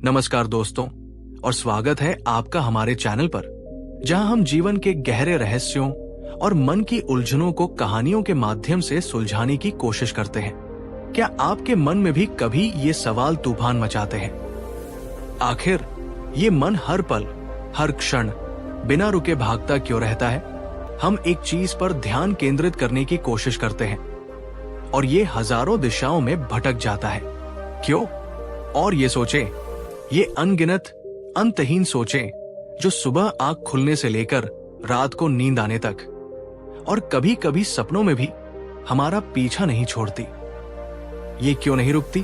नमस्कार दोस्तों, और स्वागत है आपका हमारे चैनल पर, जहां हम जीवन के गहरे रहस्यों और मन की उलझनों को कहानियों के माध्यम से सुलझाने की कोशिश करते हैं। क्या आपके मन में भी कभी ये सवाल तूफान मचाते हैं? आखिर ये मन हर पल, हर क्षण बिना रुके भागता क्यों रहता है? हम एक चीज पर ध्यान केंद्रित करने की कोशिश करते हैं और ये हजारों दिशाओं में भटक जाता है। क्यों? और ये सोचें, ये अनगिनत अंतहीन सोचें जो सुबह आंख खुलने से लेकर रात को नींद आने तक और कभी कभी सपनों में भी हमारा पीछा नहीं छोड़ती। ये क्यों नहीं रुकती?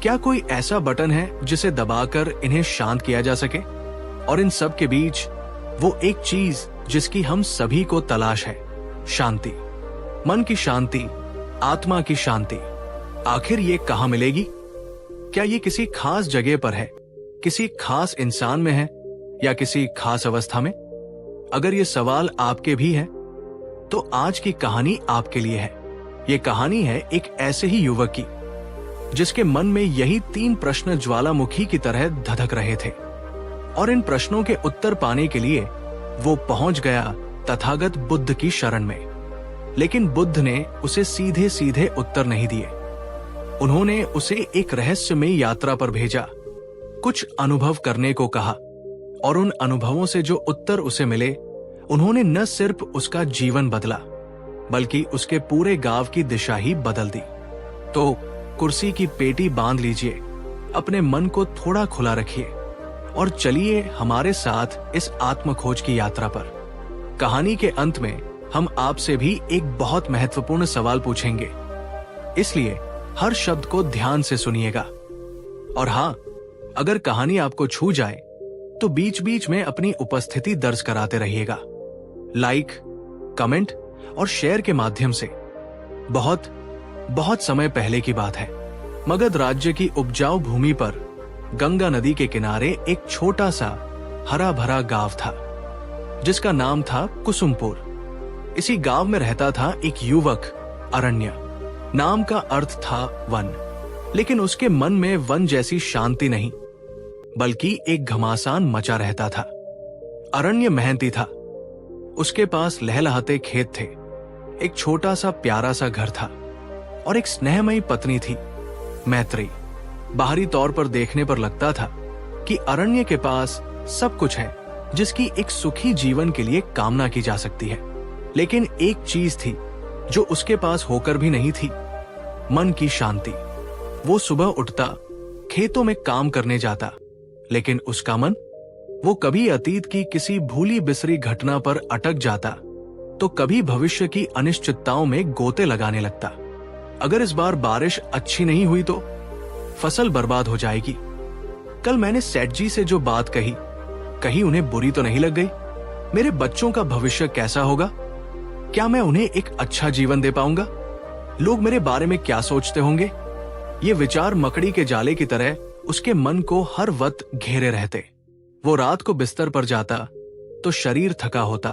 क्या कोई ऐसा बटन है जिसे दबाकर इन्हें शांत किया जा सके? और इन सब के बीच वो एक चीज जिसकी हम सभी को तलाश है, शांति। मन की शांति, आत्मा की शांति। आखिर ये कहां मिलेगी? क्या ये किसी खास जगह पर है, किसी खास इंसान में है, या किसी खास अवस्था में? अगर ये सवाल आपके भी हैं, तो आज की कहानी आपके लिए है। ये कहानी है एक ऐसे ही युवक की जिसके मन में यही 3 प्रश्न ज्वालामुखी की तरह धधक रहे थे, और इन प्रश्नों के उत्तर पाने के लिए वो पहुंच गया तथागत बुद्ध की शरण में। लेकिन बुद्ध ने उसे सीधे सीधे उत्तर नहीं दिए। उन्होंने उसे एक रहस्यमयी यात्रा पर भेजा, कुछ अनुभव करने को कहा, और उन अनुभवों से जो उत्तर उसे मिले, उन्होंने न सिर्फ उसका जीवन बदला, बल्कि उसके पूरे गांव की दिशा ही बदल दी। तो कुर्सी की पेटी बांध लीजिए, अपने मन को थोड़ा खुला रखिए और चलिए हमारे साथ इस आत्मखोज की यात्रा पर। कहानी के अंत में हम आपसे भी एक बहुत महत्वपूर्ण सवाल पूछेंगे, इसलिए हर शब्द को ध्यान से सुनिएगा। और हाँ, अगर कहानी आपको छू जाए तो बीच बीच में अपनी उपस्थिति दर्ज कराते रहिएगा, लाइक, कमेंट और शेयर के माध्यम से। बहुत बहुत समय पहले की बात है। मगध राज्य की उपजाऊ भूमि पर गंगा नदी के किनारे एक छोटा सा हरा भरा गांव था, जिसका नाम था कुसुमपुर। इसी गांव में रहता था एक युवक, अरण्य। नाम का अर्थ था वन, लेकिन उसके मन में वन जैसी शांति नहीं, बल्कि एक घमासान मचा रहता था। अरण्य मेहनती था। उसके पास लहलहाते खेत थे, एक छोटा सा प्यारा सा घर था और एक स्नेहमयी पत्नी थी, मैत्री। बाहरी तौर पर देखने पर लगता था कि अरण्य के पास सब कुछ है जिसकी एक सुखी जीवन के लिए कामना की जा सकती है। लेकिन एक चीज थी जो उसके पास होकर भी नहीं थी, मन की शांति। वो सुबह उठता, खेतों में काम करने जाता, लेकिन उसका मन, वो कभी अतीत की किसी भूली बिसरी घटना पर अटक जाता, तो कभी भविष्य की अनिश्चितताओं में गोते लगाने लगता। अगर इस बार बारिश अच्छी नहीं हुई तो फसल बर्बाद हो जाएगी। कल मैंने सेठ जी से जो बात कही, कहीं उन्हें बुरी तो नहीं लग गई? मेरे बच्चों का भविष्य कैसा होगा? क्या मैं उन्हें एक अच्छा जीवन दे पाऊंगा? लोग मेरे बारे में क्या सोचते होंगे? ये विचार मकड़ी के जाले की तरह उसके मन को हर वक्त घेरे रहते। वो रात को बिस्तर पर जाता तो शरीर थका होता,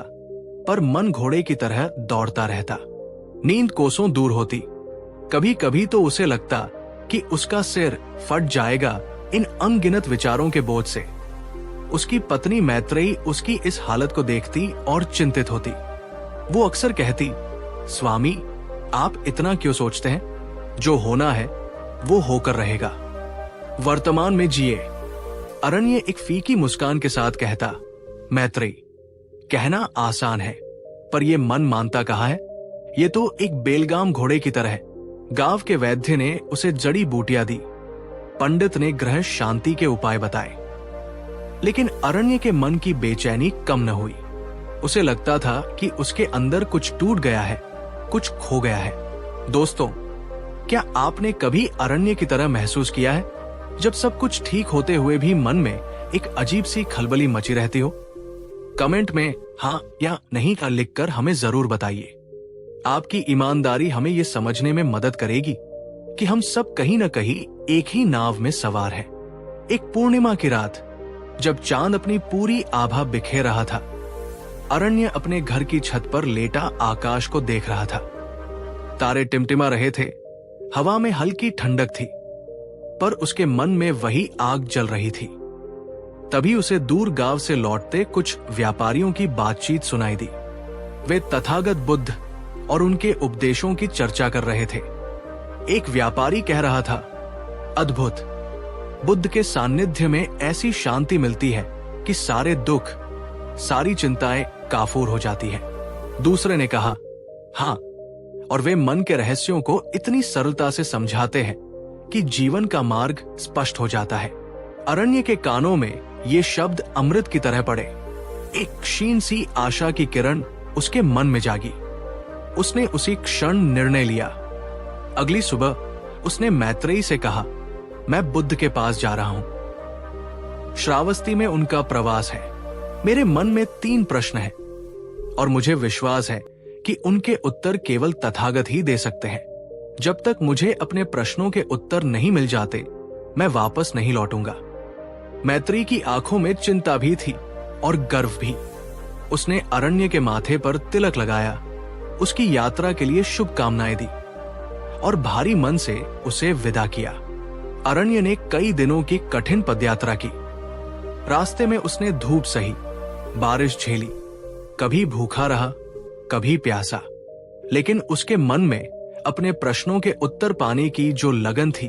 पर मन घोड़े की तरह दौड़ता रहता। नींद कोसों दूर होती। कभी कभी तो उसे लगता कि उसका सिर फट जाएगा इन अनगिनत विचारों के बोझ से। उसकी पत्नी मैत्रेयी उसकी इस हालत को देखती और चिंतित होती। वो अक्सर कहती, स्वामी, आप इतना क्यों सोचते हैं? जो होना है वो होकर रहेगा। वर्तमान में जिए। अरण्य एक फीकी मुस्कान के साथ कहता, मैत्रेयी, कहना आसान है, पर ये मन मानता कहाँ है? ये तो एक बेलगाम घोड़े की तरह है। गांव के वैद्य ने उसे जड़ी बूटियां दी, पंडित ने ग्रह शांति के उपाय बताए, लेकिन अरण्य के मन की बेचैनी कम न हुई। उसे लगता था कि उसके अंदर कुछ टूट गया है, कुछ खो गया है। दोस्तों, क्या आपने कभी अरण्य की तरह महसूस किया है, जब सब कुछ ठीक होते हुए भी मन में एक अजीब सी खलबली मची रहती हो? कमेंट में हाँ या नहीं का लिखकर हमें जरूर बताइए। आपकी ईमानदारी हमें ये समझने में मदद करेगी कि हम सब कहीं न कहीं एक ही नाव में सवार हैं। एक पूर्णिमा की रात, जब चांद अपनी पूरी आभा बिखेर रहा था, अरण्य अपने घर की छत पर लेटा आकाश को देख रहा था। तारे टिमटिमा रहे थे, हवा में हल्की ठंडक थी। पर उसके मन में वही आग जल रही थी। तभी उसे दूर गांव से लौटते कुछ व्यापारियों की बातचीत सुनाई दी। वे तथागत बुद्ध और उनके उपदेशों की चर्चा कर रहे थे। एक व्यापारी कह रहा था, अद्भुत, बुद्ध के सान्निध्य में ऐसी शांति मिलती है कि सारे दुख, सारी चिंताएं काफूर हो जाती है। दूसरे ने कहा, हाँ, और वे मन के रहस्यों को इतनी सरलता से समझाते हैं कि जीवन का मार्ग स्पष्ट हो जाता है। अरण्य के कानों में ये शब्द अमृत की तरह पड़े। एक क्षीण सी आशा की किरण उसके मन में जागी। उसने उसी क्षण निर्णय लिया। अगली सुबह उसने मैत्रेयी से कहा, मैं बुद्ध के पास जा रहा हूं। श्रावस्ती में उनका प्रवास है। मेरे मन में 3 प्रश्न हैं और मुझे विश्वास है कि उनके उत्तर केवल तथागत ही दे सकते हैं। जब तक मुझे अपने प्रश्नों के उत्तर नहीं मिल जाते, मैं वापस नहीं लौटूंगा। मैत्रेयी की आंखों में चिंता भी थी और गर्व भी। उसने अरण्य के माथे पर तिलक लगाया, उसकी यात्रा के लिए शुभकामनाएं दी और भारी मन से उसे विदा किया। अरण्य ने कई दिनों की कठिन पदयात्रा की। रास्ते में उसने धूप सही, बारिश झेली, कभी भूखा रहा, कभी प्यासा, लेकिन उसके मन में अपने प्रश्नों के उत्तर पाने की जो लगन थी,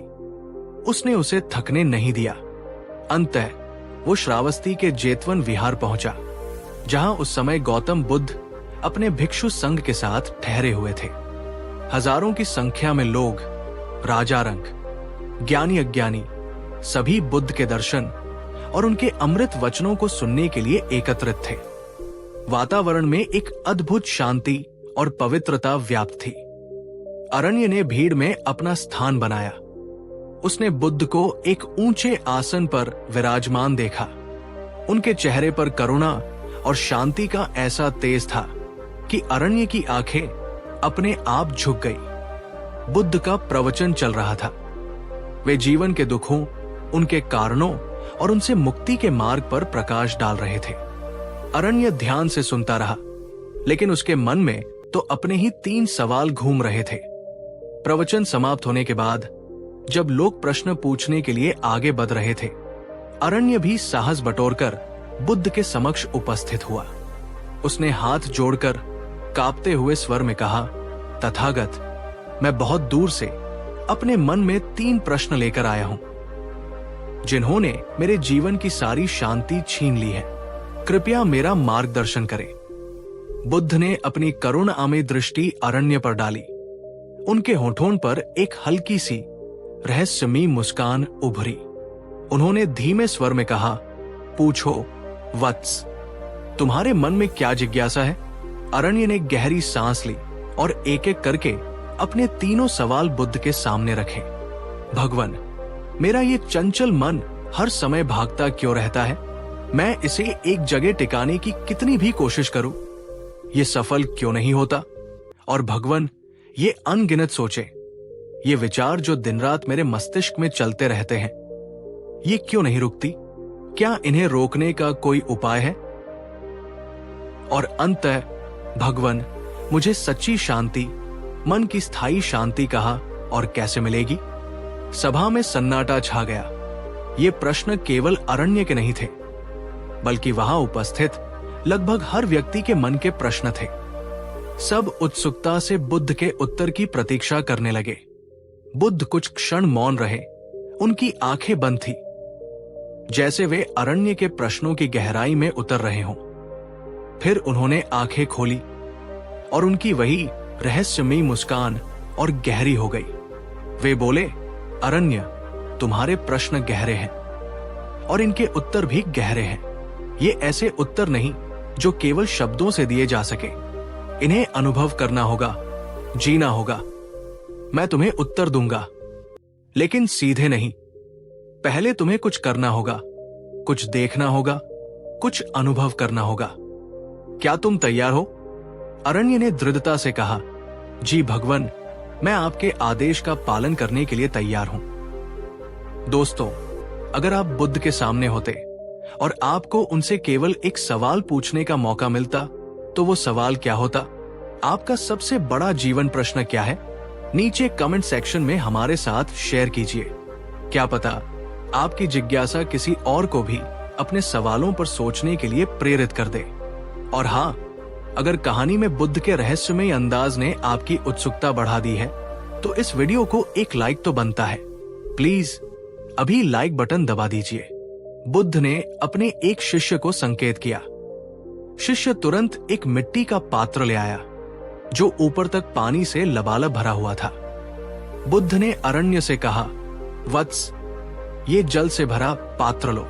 उसने उसे थकने नहीं दिया। अंततः वो श्रावस्ती के जेतवन विहार पहुंचा, जहां उस समय गौतम बुद्ध अपने भिक्षु संघ के साथ ठहरे हुए थे। हजारों की संख्या में लोग, राजा रंग, ज्ञानी अज्ञानी, सभी बुद्ध के दर्शन और उनके अमृत वचनों को सुनने के लिए एकत्रित थे। वातावरण में एक अद्भुत शांति और पवित्रता व्याप्त थी। अरण्य ने भीड़ में अपना स्थान बनाया। उसने बुद्ध को एक ऊंचे आसन पर विराजमान देखा। उनके चेहरे पर करुणा और शांति का ऐसा तेज था कि अरण्य की आंखें अपने आप झुक गई। बुद्ध का प्रवचन चल रहा था। वे जीवन के दुखों, उनके कारणों और उनसे मुक्ति के मार्ग पर प्रकाश डाल रहे थे। अरण्य ध्यान से सुनता रहा, लेकिन उसके मन में तो अपने ही 3 सवाल घूम रहे थे। प्रवचन समाप्त होने के बाद जब लोग प्रश्न पूछने के लिए आगे बढ़ रहे थे, अरण्य भी साहस बटोरकर बुद्ध के समक्ष उपस्थित हुआ। उसने हाथ जोड़कर कांपते हुए स्वर में कहा, तथागत, मैं बहुत दूर से अपने मन में 3 प्रश्न लेकर आया हूं, जिन्होंने मेरे जीवन की सारी शांति छीन ली है। कृपया मेरा मार्गदर्शन करें। बुद्ध ने अपनी करुणामयी दृष्टि अरण्य पर डाली। उनके होठों पर एक हल्की सी रहस्यमयी मुस्कान उभरी। उन्होंने धीमे स्वर में कहा, पूछो वत्स, तुम्हारे मन में क्या जिज्ञासा है? अरण्य ने गहरी सांस ली और एक एक करके अपने 3 सवाल बुद्ध के सामने रखे। भगवान, मेरा ये चंचल मन हर समय भागता क्यों रहता है? मैं इसे एक जगह टिकाने की कितनी भी कोशिश करूं, ये सफल क्यों नहीं होता? और भगवान, ये अनगिनत सोचे, ये विचार जो दिन रात मेरे मस्तिष्क में चलते रहते हैं, ये क्यों नहीं रुकती? क्या इन्हें रोकने का कोई उपाय है? और अंततः, भगवान, मुझे सच्ची शांति, मन की स्थायी शांति कहाँ और कैसे मिलेगी? सभा में सन्नाटा छा गया। ये प्रश्न केवल अरण्य के नहीं थे, बल्कि वहां उपस्थित लगभग हर व्यक्ति के मन के प्रश्न थे। सब उत्सुकता से बुद्ध के उत्तर की प्रतीक्षा करने लगे। बुद्ध कुछ क्षण मौन रहे। उनकी आंखें बंद थी, जैसे वे अरण्य के प्रश्नों की गहराई में उतर रहे हों। फिर उन्होंने आंखें खोली और उनकी वही रहस्यमयी मुस्कान और गहरी हो गई। वे बोले, अरण्य, तुम्हारे प्रश्न गहरे हैं और इनके उत्तर भी गहरे हैं। ये ऐसे उत्तर नहीं जो केवल शब्दों से दिए जा सके। इन्हें अनुभव करना होगा, जीना होगा। मैं तुम्हें उत्तर दूंगा, लेकिन सीधे नहीं। पहले तुम्हें कुछ करना होगा, कुछ देखना होगा, कुछ अनुभव करना होगा। क्या तुम तैयार हो? अरण्य ने दृढ़ता से कहा, जी भगवान, मैं आपके आदेश का पालन करने के लिए तैयार हूं। दोस्तों, अगर आप बुद्ध के सामने होते और आपको उनसे केवल एक सवाल पूछने का मौका मिलता, तो वो सवाल क्या होता? आपका सबसे बड़ा जीवन प्रश्न क्या है? नीचे कमेंट सेक्शन में हमारे साथ शेयर कीजिए। क्या पता आपकी जिज्ञासा किसी और को भी अपने सवालों पर सोचने के लिए प्रेरित कर दे। और हाँ, अगर कहानी में बुद्ध के रहस्यमय अंदाज ने आपकी उत्सुकता बढ़ा दी है तो इस वीडियो को एक लाइक तो बनता है। प्लीज अभी लाइक बटन दबा दीजिए। बुद्ध ने अपने एक शिष्य को संकेत किया। शिष्य तुरंत एक मिट्टी का पात्र ले आया जो ऊपर तक पानी से लबालब भरा हुआ था। बुद्ध ने अरण्य से कहा, वत्स, ये जल से भरा पात्र लो।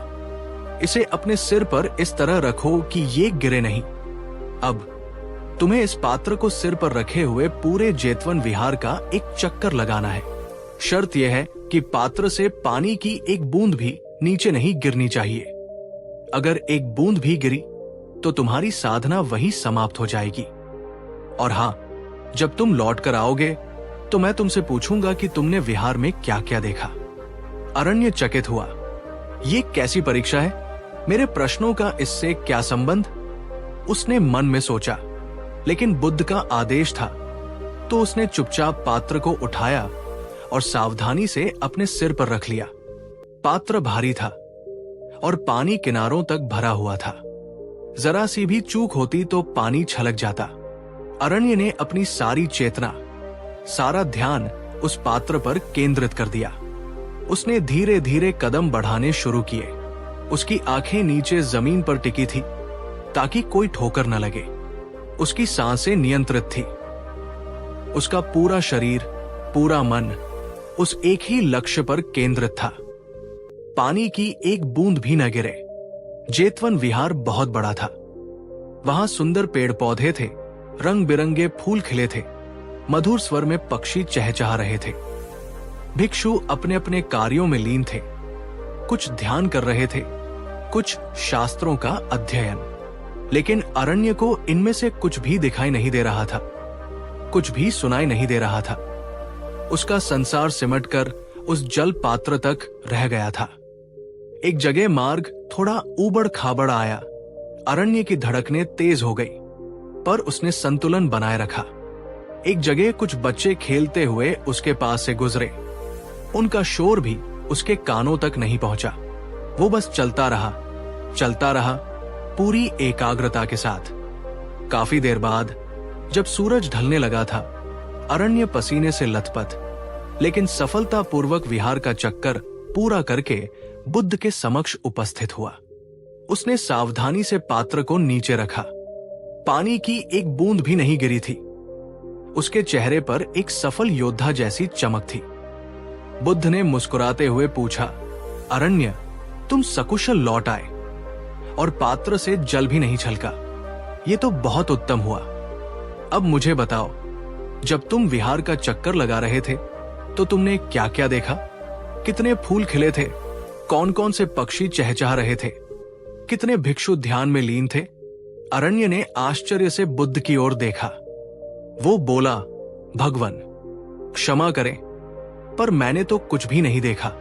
इसे अपने सिर पर इस तरह रखो कि ये गिरे नहीं। अब तुम्हें इस पात्र को सिर पर रखे हुए पूरे जेतवन विहार का एक चक्कर लगाना है। शर्त यह है कि पात्र से पानी की एक बूंद भी नीचे नहीं गिरनी चाहिए। अगर एक बूंद भी गिरी तो तुम्हारी साधना वहीं समाप्त हो जाएगी। और हां, जब तुम लौट कर आओगे तो मैं तुमसे पूछूंगा कि तुमने विहार में क्या क्या देखा। अरण्य चकित हुआ। ये कैसी परीक्षा है? मेरे प्रश्नों का इससे क्या संबंध? उसने मन में सोचा, लेकिन बुद्ध का आदेश था तो उसने चुपचाप पात्र को उठाया और सावधानी से अपने सिर पर रख लिया। पात्र भारी था और पानी किनारों तक भरा हुआ था। जरा सी भी चूक होती तो पानी छलक जाता। अरण्य ने अपनी सारी चेतना, सारा ध्यान उस पात्र पर केंद्रित कर दिया। उसने धीरे धीरे कदम बढ़ाने शुरू किए। उसकी आंखें नीचे जमीन पर टिकी थी ताकि कोई ठोकर न लगे। उसकी सांसें नियंत्रित थी। उसका पूरा शरीर, पूरा मन उस एक ही लक्ष्य पर केंद्रित था। पानी की एक बूंद भी न गिरे। जेतवन विहार बहुत बड़ा था। वहां सुंदर पेड़ पौधे थे, रंग बिरंगे फूल खिले थे, मधुर स्वर में पक्षी चहचहा रहे थे। भिक्षु अपने अपने कार्यों में लीन थे। कुछ ध्यान कर रहे थे, कुछ शास्त्रों का अध्ययन। लेकिन अरण्य को इनमें से कुछ भी दिखाई नहीं दे रहा था, कुछ भी सुनाई नहीं दे रहा था। उसका संसार सिमटकर उस जल पात्र तक रह गया था। एक जगह मार्ग थोड़ा ऊबड़ खाबड़ आया। अरण्य की धड़कनें तेज हो गई, पर उसने संतुलन बनाए रखा। एक जगह कुछ बच्चे खेलते हुए उसके पास से गुजरे। उनका शोर भी उसके कानों तक नहीं पहुंचा। वो बस चलता रहा पूरी एकाग्रता के साथ। काफी देर बाद जब सूरज ढलने लगा था, अरण्य पसीने से लथपथ लेकिन सफलतापूर्वक विहार का चक्कर पूरा करके बुद्ध के समक्ष उपस्थित हुआ। उसने सावधानी से पात्र को नीचे रखा। पानी की एक बूंद भी नहीं गिरी थी। उसके चेहरे पर एक सफल योद्धा जैसी चमक थी। बुद्ध ने मुस्कुराते हुए पूछा, अरण्य, तुम सकुशल लौट आए और पात्र से जल भी नहीं छलका। ये तो बहुत उत्तम हुआ। अब मुझे बताओ, जब तुम विहार का चक्कर लगा रहे थे तो तुमने क्या क्या देखा? कितने फूल खिले थे? कौन कौन से पक्षी चहचहा रहे थे? कितने भिक्षु ध्यान में लीन थे? अरण्य ने आश्चर्य से बुद्ध की ओर देखा। वो बोला, भगवन, क्षमा करें, पर मैंने तो कुछ भी नहीं देखा।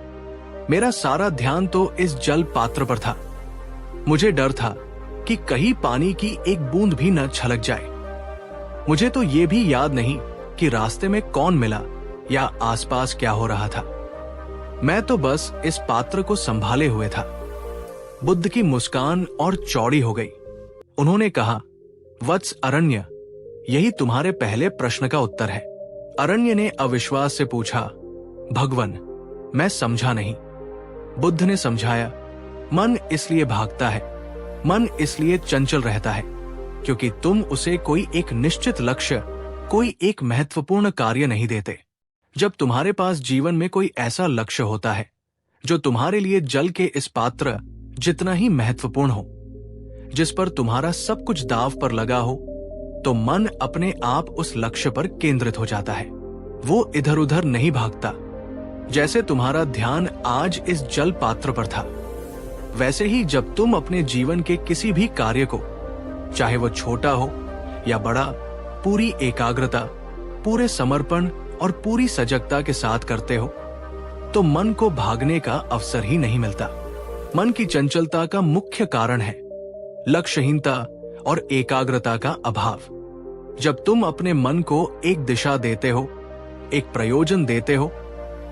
मेरा सारा ध्यान तो इस जल पात्र पर था। मुझे डर था कि कहीं पानी की एक बूंद भी न छलक जाए। मुझे तो ये भी याद नहीं कि रास्ते में कौन मिला या आसपास क्या हो रहा था। मैं तो बस इस पात्र को संभाले हुए था। बुद्ध की मुस्कान और चौड़ी हो गई। उन्होंने कहा, वत्स अरण्य, यही तुम्हारे पहले प्रश्न का उत्तर है। अरण्य ने अविश्वास से पूछा, भगवन, मैं समझा नहीं। बुद्ध ने समझाया, मन इसलिए भागता है, मन इसलिए चंचल रहता है क्योंकि तुम उसे कोई एक निश्चित लक्ष्य, कोई एक महत्वपूर्ण कार्य नहीं देते। जब तुम्हारे पास जीवन में कोई ऐसा लक्ष्य होता है जो तुम्हारे लिए जल के इस पात्र जितना ही महत्वपूर्ण हो, जिस पर तुम्हारा सब कुछ दांव पर लगा हो, तो मन अपने आप उस लक्ष्य पर केंद्रित हो जाता है। वो इधर उधर नहीं भागता। जैसे तुम्हारा ध्यान आज इस जल पात्र पर था, वैसे ही जब तुम अपने जीवन के किसी भी कार्य को, चाहे वो छोटा हो या बड़ा, पूरी एकाग्रता, पूरे समर्पण और पूरी सजगता के साथ करते हो, तो मन को भागने का अवसर ही नहीं मिलता। मन की चंचलता का मुख्य कारण है लक्ष्यहीनता और एकाग्रता का अभाव। जब तुम अपने मन को एक दिशा देते हो, एक प्रयोजन देते हो,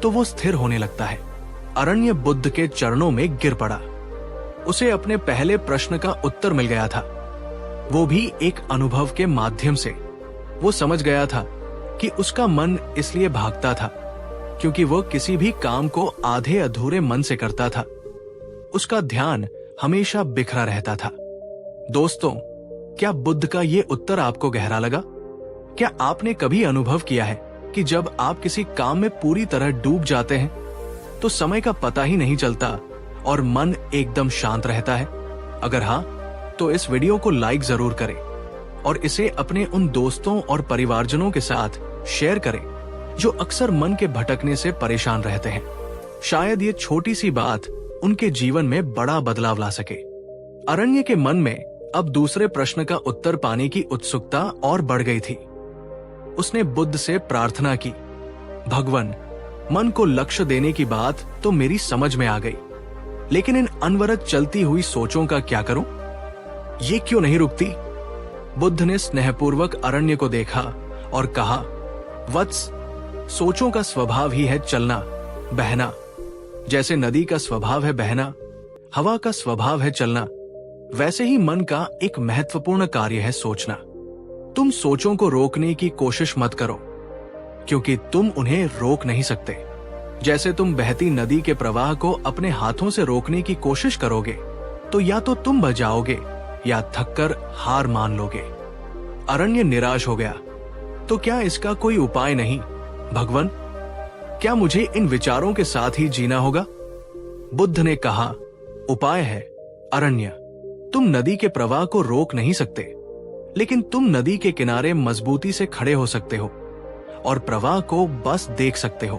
तो वो स्थिर होने लगता है। अरण्य बुद्ध के चरणों में गिर पड़ा। उसे अपने पहले प्रश्न का उत्तर मिल गया था, वो भी एक अनुभव के माध्यम से। वो समझ गया था कि उसका मन इसलिए भागता था क्योंकि वो किसी भी काम को आधे अधूरे मन से करता था। उसका ध्यान हमेशा बिखरा रहता था। दोस्तों, क्या बुद्ध का ये उत्तर आपको गहरा लगा? क्या आपने कभी अनुभव किया है कि जब आप किसी काम में पूरी तरह डूब जाते हैं तो समय का पता ही नहीं चलता और मन एकदम शांत रहता है? अगर हाँ, तो इस वीडियो को लाइक जरूर करें और इसे अपने उन दोस्तों और परिवारजनों के साथ शेयर करें जो अक्सर मन के भटकने से परेशान रहते हैं। शायद ये छोटी सी बात उनके जीवन में बड़ा बदलाव ला सके। अरण्य के मन में अब दूसरे प्रश्न का उत्तर पाने की उत्सुकता और बढ़ गई थी। उसने बुद्ध से प्रार्थना की, भगवान, मन को लक्ष्य देने की बात तो मेरी समझ में आ गई, लेकिन इन अनवरत चलती हुई सोचों का क्या करूं? ये क्यों नहीं रुकती? बुद्ध ने स्नेहपूर्वक अरण्य को देखा और कहा, वत्स, सोचों का स्वभाव ही है चलना, बहना। जैसे नदी का स्वभाव है बहना, हवा का स्वभाव है चलना, वैसे ही मन का एक महत्वपूर्ण कार्य है सोचना। तुम सोचों को रोकने की कोशिश मत करो, क्योंकि तुम उन्हें रोक नहीं सकते। जैसे तुम बहती नदी के प्रवाह को अपने हाथों से रोकने की कोशिश करोगे तो या तो तुम बह जाओगे या थककर हार मान लोगे। अरण्य निराश हो गया। तो क्या इसका कोई उपाय नहीं भगवान? क्या मुझे इन विचारों के साथ ही जीना होगा? बुद्ध ने कहा, उपाय है अरण्य। तुम नदी के प्रवाह को रोक नहीं सकते, लेकिन तुम नदी के किनारे मजबूती से खड़े हो सकते हो और प्रवाह को बस देख सकते हो।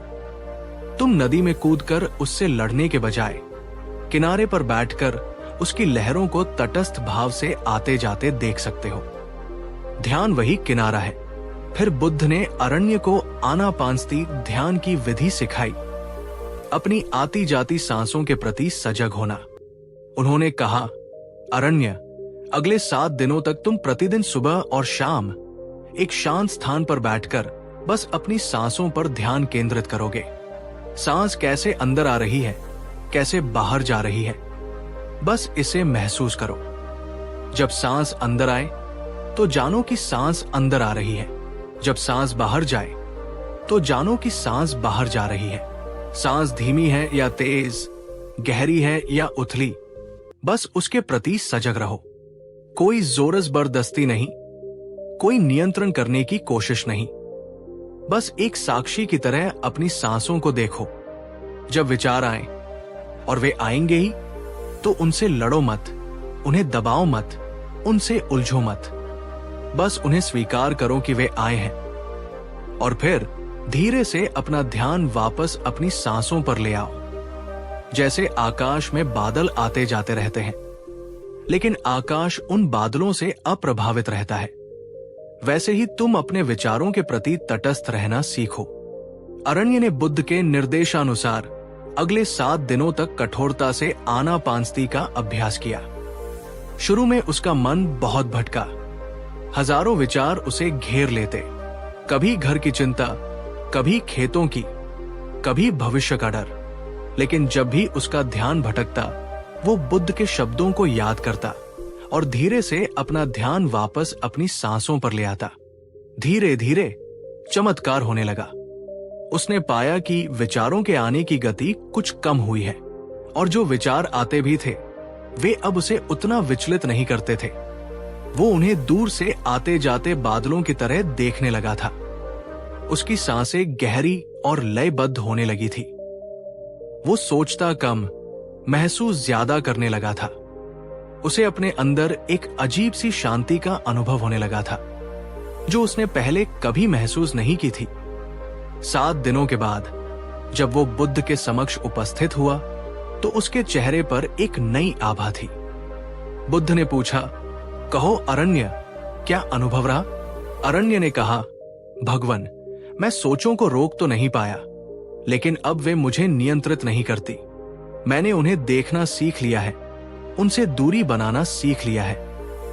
तुम नदी में कूदकर उससे लड़ने के बजाय किनारे पर बैठकर उसकी लहरों को तटस्थ भाव से आते जाते देख सकते हो। ध्यान वही किनारा है। फिर बुद्ध ने अरण्य को आनापानसती ध्यान की विधि सिखाई, अपनी आती जाती सांसों के प्रति सजग होना। उन्होंने कहा, अरण्य, अगले 7 दिनों तक तुम प्रतिदिन सुबह और शाम एक शांत स्थान पर बैठकर बस अपनी सांसों पर ध्यान केंद्रित करोगे। सांस कैसे अंदर आ रही है, कैसे बाहर जा रही है, बस इसे महसूस करो। जब सांस अंदर आए तो जानो कि सांस अंदर आ रही है। जब सांस बाहर जाए तो जानो कि सांस बाहर जा रही है। सांस धीमी है या तेज, गहरी है या उथली, बस उसके प्रति सजग रहो। कोई जोर जबरदस्ती नहीं, कोई नियंत्रण करने की कोशिश नहीं, बस एक साक्षी की तरह अपनी सांसों को देखो। जब विचार आए, और वे आएंगे ही, तो उनसे लड़ो मत, उन्हें दबाओ मत, उनसे उलझो मत। बस उन्हें स्वीकार करो कि वे आए हैं और फिर धीरे से अपना ध्यान वापस अपनी सांसों पर ले आओ। जैसे आकाश में बादल आते जाते रहते हैं, लेकिन आकाश उन बादलों से अप्रभावित रहता है, वैसे ही तुम अपने विचारों के प्रति तटस्थ रहना सीखो। अरण्य ने बुद्ध के निर्देशानुसार अगले 7 दिनों तक कठोरता से आनापानसती का अभ्यास किया। शुरू में उसका मन बहुत भटका। हजारों विचार उसे घेर लेते, कभी घर की चिंता, कभी खेतों की, कभी भविष्य का डर। लेकिन जब भी उसका ध्यान भटकता, वो बुद्ध के शब्दों को याद करता और धीरे से अपना ध्यान वापस अपनी सांसों पर ले आता। धीरे धीरे चमत्कार होने लगा। उसने पाया कि विचारों के आने की गति कुछ कम हुई है और जो विचार आते भी थे, वे अब उसे उतना विचलित नहीं करते थे। वो उन्हें दूर से आते जाते बादलों की तरह देखने लगा था। उसकी सांसें गहरी और लयबद्ध होने लगी थी। वो सोचता कम, महसूस ज्यादा करने लगा था। उसे अपने अंदर एक अजीब सी शांति का अनुभव होने लगा था, जो उसने पहले कभी महसूस नहीं की थी। 7 दिनों के बाद जब वो बुद्ध के समक्ष उपस्थित हुआ, तो उसके चेहरे पर एक नई आभा थी। बुद्ध ने पूछा, कहो अरण्य, क्या अनुभव रहा? अरण्य ने कहा, भगवान, मैं सोचों को रोक तो नहीं पाया, लेकिन अब वे मुझे नियंत्रित नहीं करती। मैंने उन्हें देखना सीख लिया है, उनसे दूरी बनाना सीख लिया है,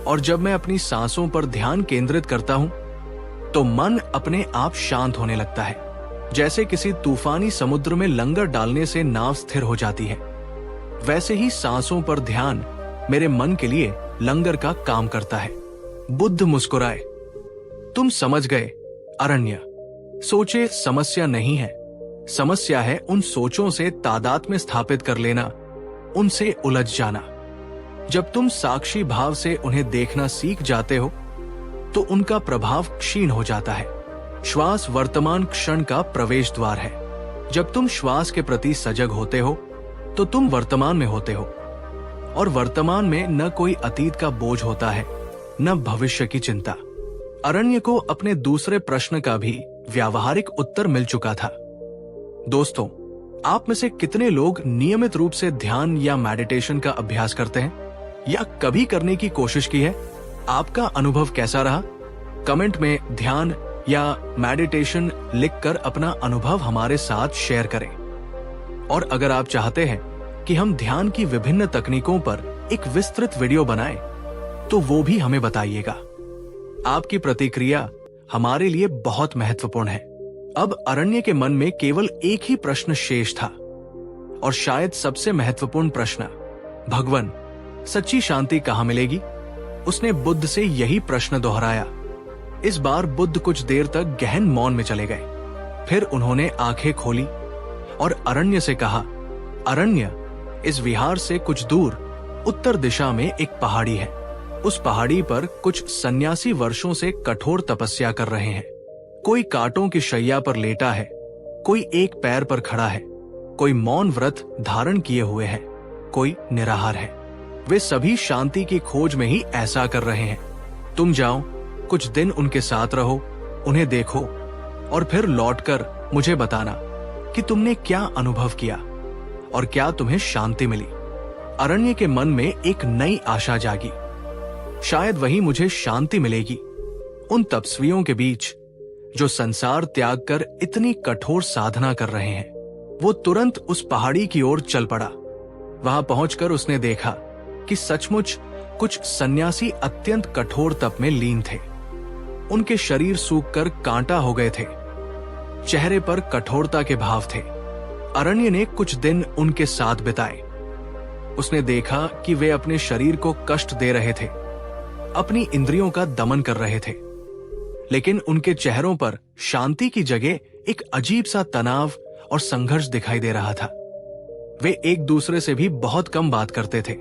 और जब मैं अपनी सांसों पर ध्यान केंद्रित करता हूं, तो मन अपने आप शांत होने लगता है। जैसे किसी तूफानी समुद्र में लंगर डालने से नाव स्थिर हो जाती है, वैसे ही सांसों पर ध्यान मेरे मन के लिए लंगर का काम करता है। बुद्ध मुस्कुराए। तुम समझ गए अरण्य। सोचे समस्या नहीं है, समस्या है उन सोचों से तादात्म्य स्थापित कर लेना, उनसे उलझ जाना। जब तुम साक्षी भाव से उन्हें देखना सीख जाते हो तो उनका प्रभाव क्षीण हो जाता है। श्वास वर्तमान क्षण का प्रवेश द्वार है। जब तुम श्वास के प्रति सजग होते हो तो तुम वर्तमान में होते हो, और वर्तमान में न कोई अतीत का बोझ होता है, न भविष्य की चिंता। अरण्य को अपने दूसरे प्रश्न का भी व्यावहारिक उत्तर मिल चुका था। दोस्तों, आप में से कितने लोग नियमित रूप से ध्यान या मेडिटेशन का अभ्यास करते हैं या कभी करने की कोशिश की है? आपका अनुभव कैसा रहा? कमेंट में ध्यान या मेडिटेशन लिखकर अपना अनुभव हमारे साथ शेयर करें। और अगर आप चाहते हैं कि हम ध्यान की विभिन्न तकनीकों पर एक विस्तृत वीडियो बनाएं, तो वो भी हमें बताइएगा। आपकी प्रतिक्रिया हमारे लिए बहुत महत्वपूर्ण है। अब अरण्य के मन में केवल एक ही प्रश्न शेष था, और शायद सबसे महत्वपूर्ण प्रश्न, भगवान, सच्ची शांति कहाँ मिलेगी? उसने बुद्ध से यही प्रश्न दोहराया। इस बार बुद्ध कुछ देर तक गहन मौन में चले गए। फिर उन्होंने आंखें खोली और अरण्य से कहा, अरण्य, इस विहार से कुछ दूर उत्तर दिशा में एक पहाड़ी है। उस पहाड़ी पर कुछ सन्यासी वर्षों से कठोर तपस्या कर रहे हैं। कोई कांटों की शैया पर लेटा है, कोई एक पैर पर खड़ा है, कोई मौन व्रत धारण किए हुए है, कोई निराहार है। वे सभी शांति की खोज में ही ऐसा कर रहे हैं। तुम जाओ, कुछ दिन उनके साथ रहो, उन्हें देखो, और फिर लौटकर मुझे बताना कि तुमने क्या अनुभव किया और क्या तुम्हें शांति मिली। अरण्य के मन में एक नई आशा जागी। शायद वही मुझे शांति मिलेगी। उन तपस्वियों के बीच जो संसार त्याग कर इतनी कठोर साधना कर रहे हैं। वो तुरंत उस पहाड़ी की ओर चल पड़ा। वहां पहुंचकर उसने देखा कि सचमुच कुछ सन्यासी अत्यंत कठोर तप में लीन थे। उनके शरीर सूखकर कांटा हो गए थे, चेहरे पर कठोरता के भाव थे। अरण्य ने कुछ दिन उनके साथ बिताए। उसने देखा कि वे अपने शरीर को कष्ट दे रहे थे, अपनी इंद्रियों का दमन कर रहे थे, लेकिन उनके चेहरों पर शांति की जगह एक अजीब सा तनाव और संघर्ष दिखाई दे रहा था। वे एक दूसरे से भी बहुत कम बात करते थे,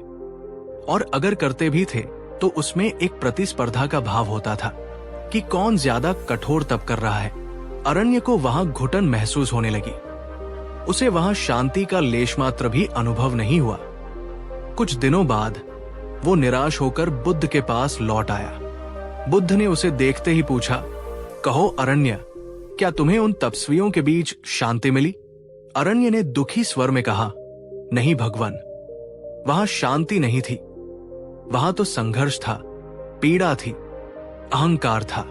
और अगर करते भी थे तो उसमें एक प्रतिस्पर्धा का भाव होता था कि कौन ज्यादा कठोर तप कर रहा है। अरण्य को वहां घुटन महसूस होने लगी। उसे वहां शांति का लेश मात्र भी अनुभव नहीं हुआ। कुछ दिनों बाद वो निराश होकर बुद्ध के पास लौट आया। बुद्ध ने उसे देखते ही पूछा, कहो अरण्य, क्या तुम्हें उन तपस्वियों के बीच शांति मिली? अरण्य ने दुखी स्वर में कहा, नहीं भगवान, वहां शांति नहीं थी। वहां तो संघर्ष था, पीड़ा थी, अहंकार था।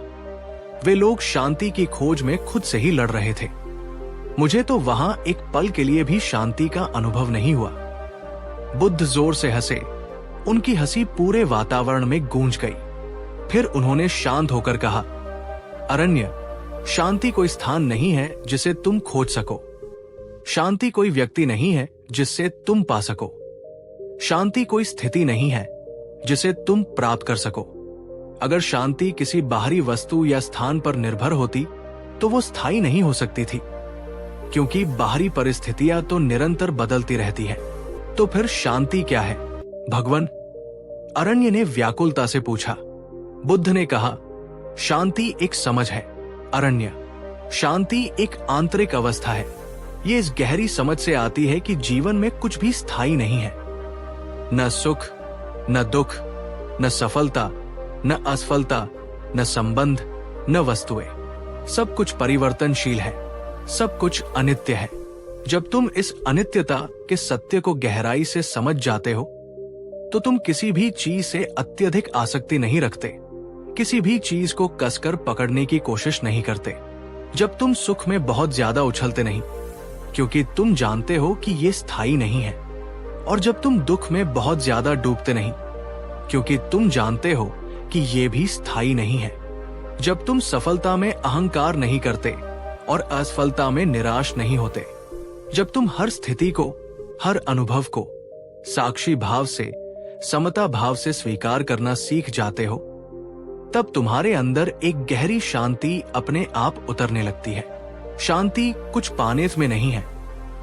वे लोग शांति की खोज में खुद से ही लड़ रहे थे। मुझे तो वहां एक पल के लिए भी शांति का अनुभव नहीं हुआ। बुद्ध जोर से हंसे। उनकी हंसी पूरे वातावरण में गूंज गई। फिर उन्होंने शांत होकर कहा, अरण्य, शांति कोई स्थान नहीं है जिसे तुम खोज सको। शांति कोई व्यक्ति नहीं है जिससे तुम पा सको। शांति कोई स्थिति नहीं है जिसे तुम प्राप्त कर सको। अगर शांति किसी बाहरी वस्तु या स्थान पर निर्भर होती तो वो स्थायी नहीं हो सकती थी, क्योंकि बाहरी परिस्थितियां तो निरंतर बदलती रहती हैं। तो फिर शांति क्या है भगवान? अरण्य ने व्याकुलता से पूछा। बुद्ध ने कहा, शांति एक समझ है अरण्य। शांति एक आंतरिक अवस्था है। ये इस गहरी समझ से आती है कि जीवन में कुछ भी स्थायी नहीं है। न सुख, न दुख, न सफलता, न असफलता, न संबंध, न वस्तुएं। सब कुछ परिवर्तनशील है, सब कुछ अनित्य है। जब तुम इस अनित्यता के सत्य को गहराई से समझ जाते हो तो तुम किसी भी चीज से अत्यधिक आसक्ति नहीं रखते, किसी भी चीज को कसकर पकड़ने की कोशिश नहीं करते। जब तुम सुख में बहुत ज्यादा उछलते नहीं, क्योंकि तुम जानते हो कि ये स्थायी नहीं है। और जब तुम दुख में बहुत ज्यादा डूबते नहीं, क्योंकि तुम जानते हो कि ये भी स्थायी नहीं है। जब तुम सफलता में अहंकार नहीं करते और असफलता में निराश नहीं होते। जब तुम हर स्थिति को, हर अनुभव को साक्षी भाव से, समता भाव से स्वीकार करना सीख जाते हो, तब तुम्हारे अंदर एक गहरी शांति अपने आप उतरने लगती है। शांति कुछ पाने में नहीं है,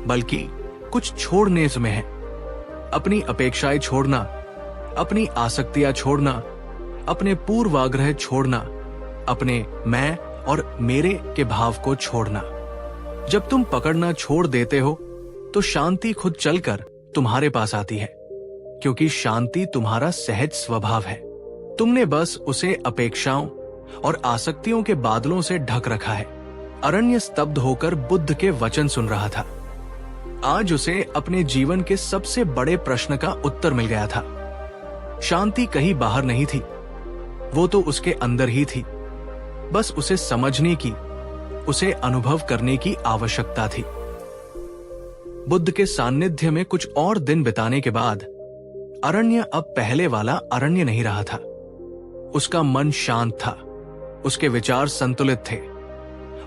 बल्कि कुछ छोड़ने में है। अपनी अपेक्षाएं छोड़ना, अपनी आसक्तियां छोड़ना, अपने पूर्वाग्रह छोड़ना, अपने मैं और मेरे के भाव को छोड़ना। जब तुम पकड़ना छोड़ देते हो तो शांति खुद चलकर तुम्हारे पास आती है, क्योंकि शांति तुम्हारा सहज स्वभाव है। तुमने बस उसे अपेक्षाओं और आसक्तियों के बादलों से ढक रखा है। अरण्य स्तब्ध होकर बुद्ध के वचन सुन रहा था। आज उसे अपने जीवन के सबसे बड़े प्रश्न का उत्तर मिल गया था। शांति कहीं बाहर नहीं थी, वो तो उसके अंदर ही थी। बस उसे समझने की, उसे अनुभव करने की आवश्यकता थी। बुद्ध के सान्निध्य में कुछ और दिन बिताने के बाद अरण्य अब पहले वाला अरण्य नहीं रहा था। उसका मन शांत था, उसके विचार संतुलित थे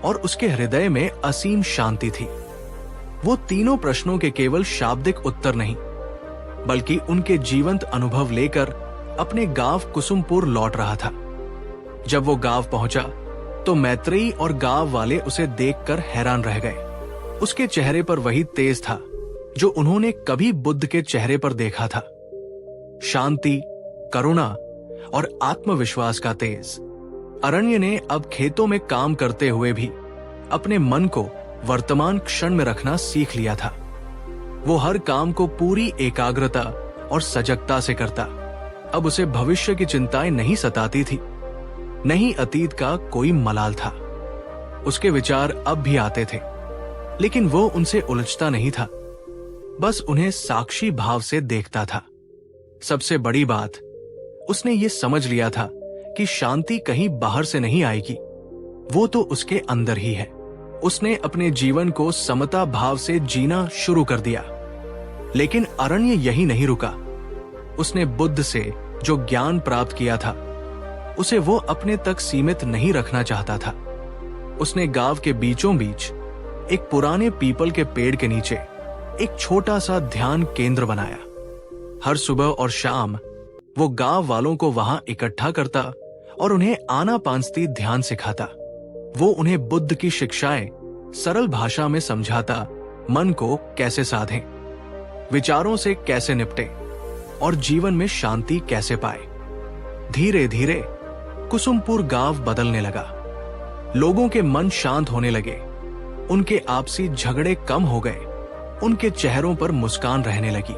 और उसके हृदय में असीम शांति थी। वो तीनों प्रश्नों के केवल शाब्दिक उत्तर नहीं, बल्कि उनके जीवंत अनुभव लेकर अपने गांव कुसुमपुर लौट रहा था। जब वो गांव पहुंचा तो मैत्रेयी और गांव वाले उसे देखकर हैरान रह गए। उसके चेहरे पर वही तेज था जो उन्होंने कभी बुद्ध के चेहरे पर देखा था। शांति, करुणा और आत्मविश्वास का तेज। अरण्य ने अब खेतों में काम करते हुए भी अपने मन को वर्तमान क्षण में रखना सीख लिया था। वो हर काम को पूरी एकाग्रता और सजगता से करता। अब उसे भविष्य की चिंताएं नहीं सताती थी, नहीं अतीत का कोई मलाल था। उसके विचार अब भी आते थे, लेकिन वो उनसे उलझता नहीं था, बस उन्हें साक्षी भाव से देखता था। सबसे बड़ी बात, उसने ये समझ लिया था कि शांति कहीं बाहर से नहीं आएगी, वो तो उसके अंदर ही है। उसने अपने जीवन को समता भाव से जीना शुरू कर दिया। लेकिन अरण्य यही नहीं रुका। उसने बुद्ध से जो ज्ञान प्राप्त किया था, उसे वो अपने तक सीमित नहीं रखना चाहता था। उसने गांव के बीचों बीच एक पुराने पीपल के पेड़ के नीचे एक छोटा सा ध्यान केंद्र बनाया। हर सुबह और शाम वो गांव वालों को वहां इकट्ठा करता और उन्हें आनापानसती ध्यान सिखाता। वो उन्हें बुद्ध की शिक्षाएं सरल भाषा में समझाता, मन को कैसे साधें, विचारों से कैसे निपटे और जीवन में शांति कैसे पाए। धीरे धीरे कुसुमपुर गांव बदलने लगा। लोगों के मन शांत होने लगे, उनके आपसी झगड़े कम हो गए, उनके चेहरों पर मुस्कान रहने लगी।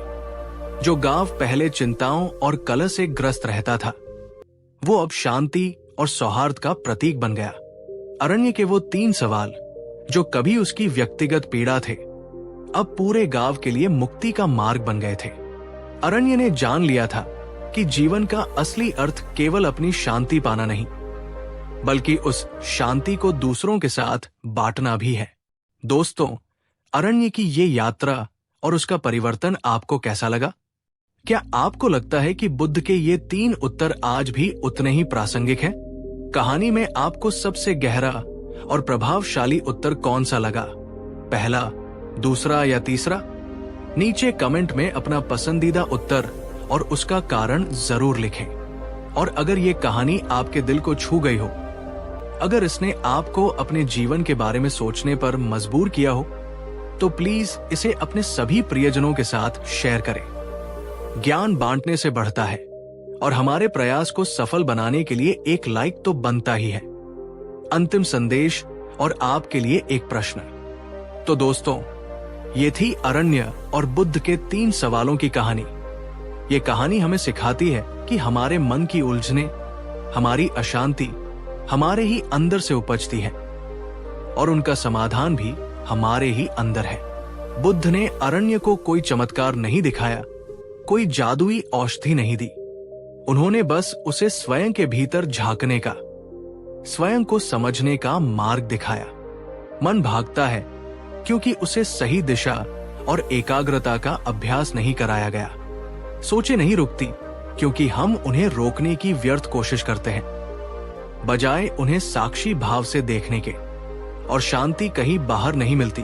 जो गांव पहले चिंताओं और कलह से ग्रस्त रहता था, वो अब शांति और सौहार्द का प्रतीक बन गया। अरण्य के वो 3 सवाल जो कभी उसकी व्यक्तिगत पीड़ा थे, अब पूरे गांव के लिए मुक्ति का मार्ग बन गए थे। अरण्य ने जान लिया था कि जीवन का असली अर्थ केवल अपनी शांति पाना नहीं, बल्कि उस शांति को दूसरों के साथ बांटना भी है। दोस्तों, अरण्य की ये यात्रा और उसका परिवर्तन आपको कैसा लगा? क्या आपको लगता है कि बुद्ध के ये 3 उत्तर आज भी उतने ही प्रासंगिक हैं? कहानी में आपको सबसे गहरा और प्रभावशाली उत्तर कौन सा लगा? पहला, दूसरा या तीसरा? नीचे कमेंट में अपना पसंदीदा उत्तर और उसका कारण जरूर लिखें। और अगर ये कहानी आपके दिल को छू गई हो, अगर इसने आपको अपने जीवन के बारे में सोचने पर मजबूर किया हो, तो प्लीज इसे अपने सभी प्रियजनों के साथ शेयर करें। ज्ञान बांटने से बढ़ता है और हमारे प्रयास को सफल बनाने के लिए एक लाइक तो बनता ही है। अंतिम संदेश और आपके लिए एक प्रश्न। तो दोस्तों, ये थी अरण्य और बुद्ध के 3 सवालों की कहानी। ये कहानी हमें सिखाती है कि हमारे मन की उलझने, हमारी अशांति हमारे ही अंदर से उपजती है और उनका समाधान भी हमारे ही अंदर है। बुद्ध ने अरण्य को कोई चमत्कार नहीं दिखाया, कोई जादुई औषधि नहीं दी। उन्होंने बस उसे स्वयं के भीतर झांकने का, स्वयं को समझने का मार्ग दिखाया। मन भागता है क्योंकि उसे सही दिशा और एकाग्रता का अभ्यास नहीं कराया गया। सोचे नहीं रुकती क्योंकि हम उन्हें रोकने की व्यर्थ कोशिश करते हैं, बजाय उन्हें साक्षी भाव से देखने के। और शांति कहीं बाहर नहीं मिलती।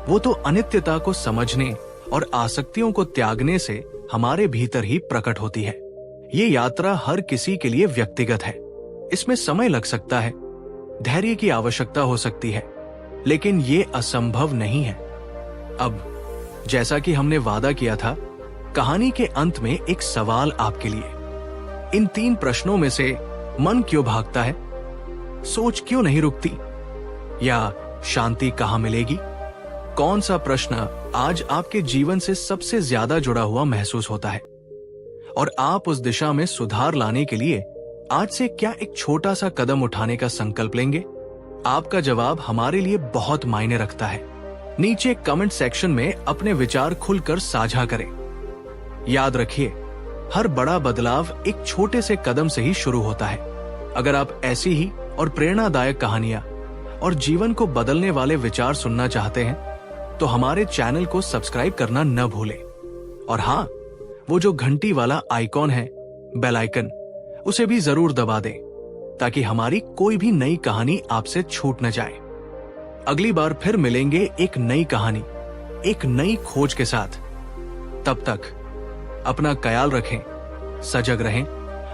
वो तो अनित्यता को समझने और आसक्तियों को त्यागने से हमारे भीतर ही प्रकट होती है। ये यात्रा हर किसी के लिए व्यक्तिगत है। इसमें समय लग सकता है, धैर्य की आवश्यकता हो सकती है, लेकिन ये असंभव नहीं है। अब जैसा कि हमने वादा किया था, कहानी के अंत में एक सवाल आपके लिए। इन 3 प्रश्नों में से मन क्यों भागता है, सोच क्यों नहीं रुकती, या शांति कहां मिलेगी? कौन सा प्रश्न आज आपके जीवन से सबसे ज्यादा जुड़ा हुआ महसूस होता है? और आप उस दिशा में सुधार लाने के लिए आज से क्या एक छोटा सा कदम उठाने का संकल्प लेंगे? आपका जवाब हमारे लिए बहुत मायने रखता है। नीचे कमेंट सेक्शन में अपने विचार खुलकर साझा करें। याद रखिए, हर बड़ा बदलाव एक छोटे से कदम से ही शुरू होता है। अगर आप ऐसी ही और प्रेरणादायक कहानियां और जीवन को बदलने वाले विचार सुनना चाहते हैं, तो हमारे चैनल को सब्सक्राइब करना न भूलें। और हाँ, वो जो घंटी वाला आइकॉन है, बेल आइकन, उसे भी जरूर दबा दें, ताकि हमारी कोई भी नई कहानी आपसे छूट न जाए। अगली बार फिर मिलेंगे एक नई कहानी, एक नई खोज के साथ। तब तक अपना ख्याल रखें, सजग रहें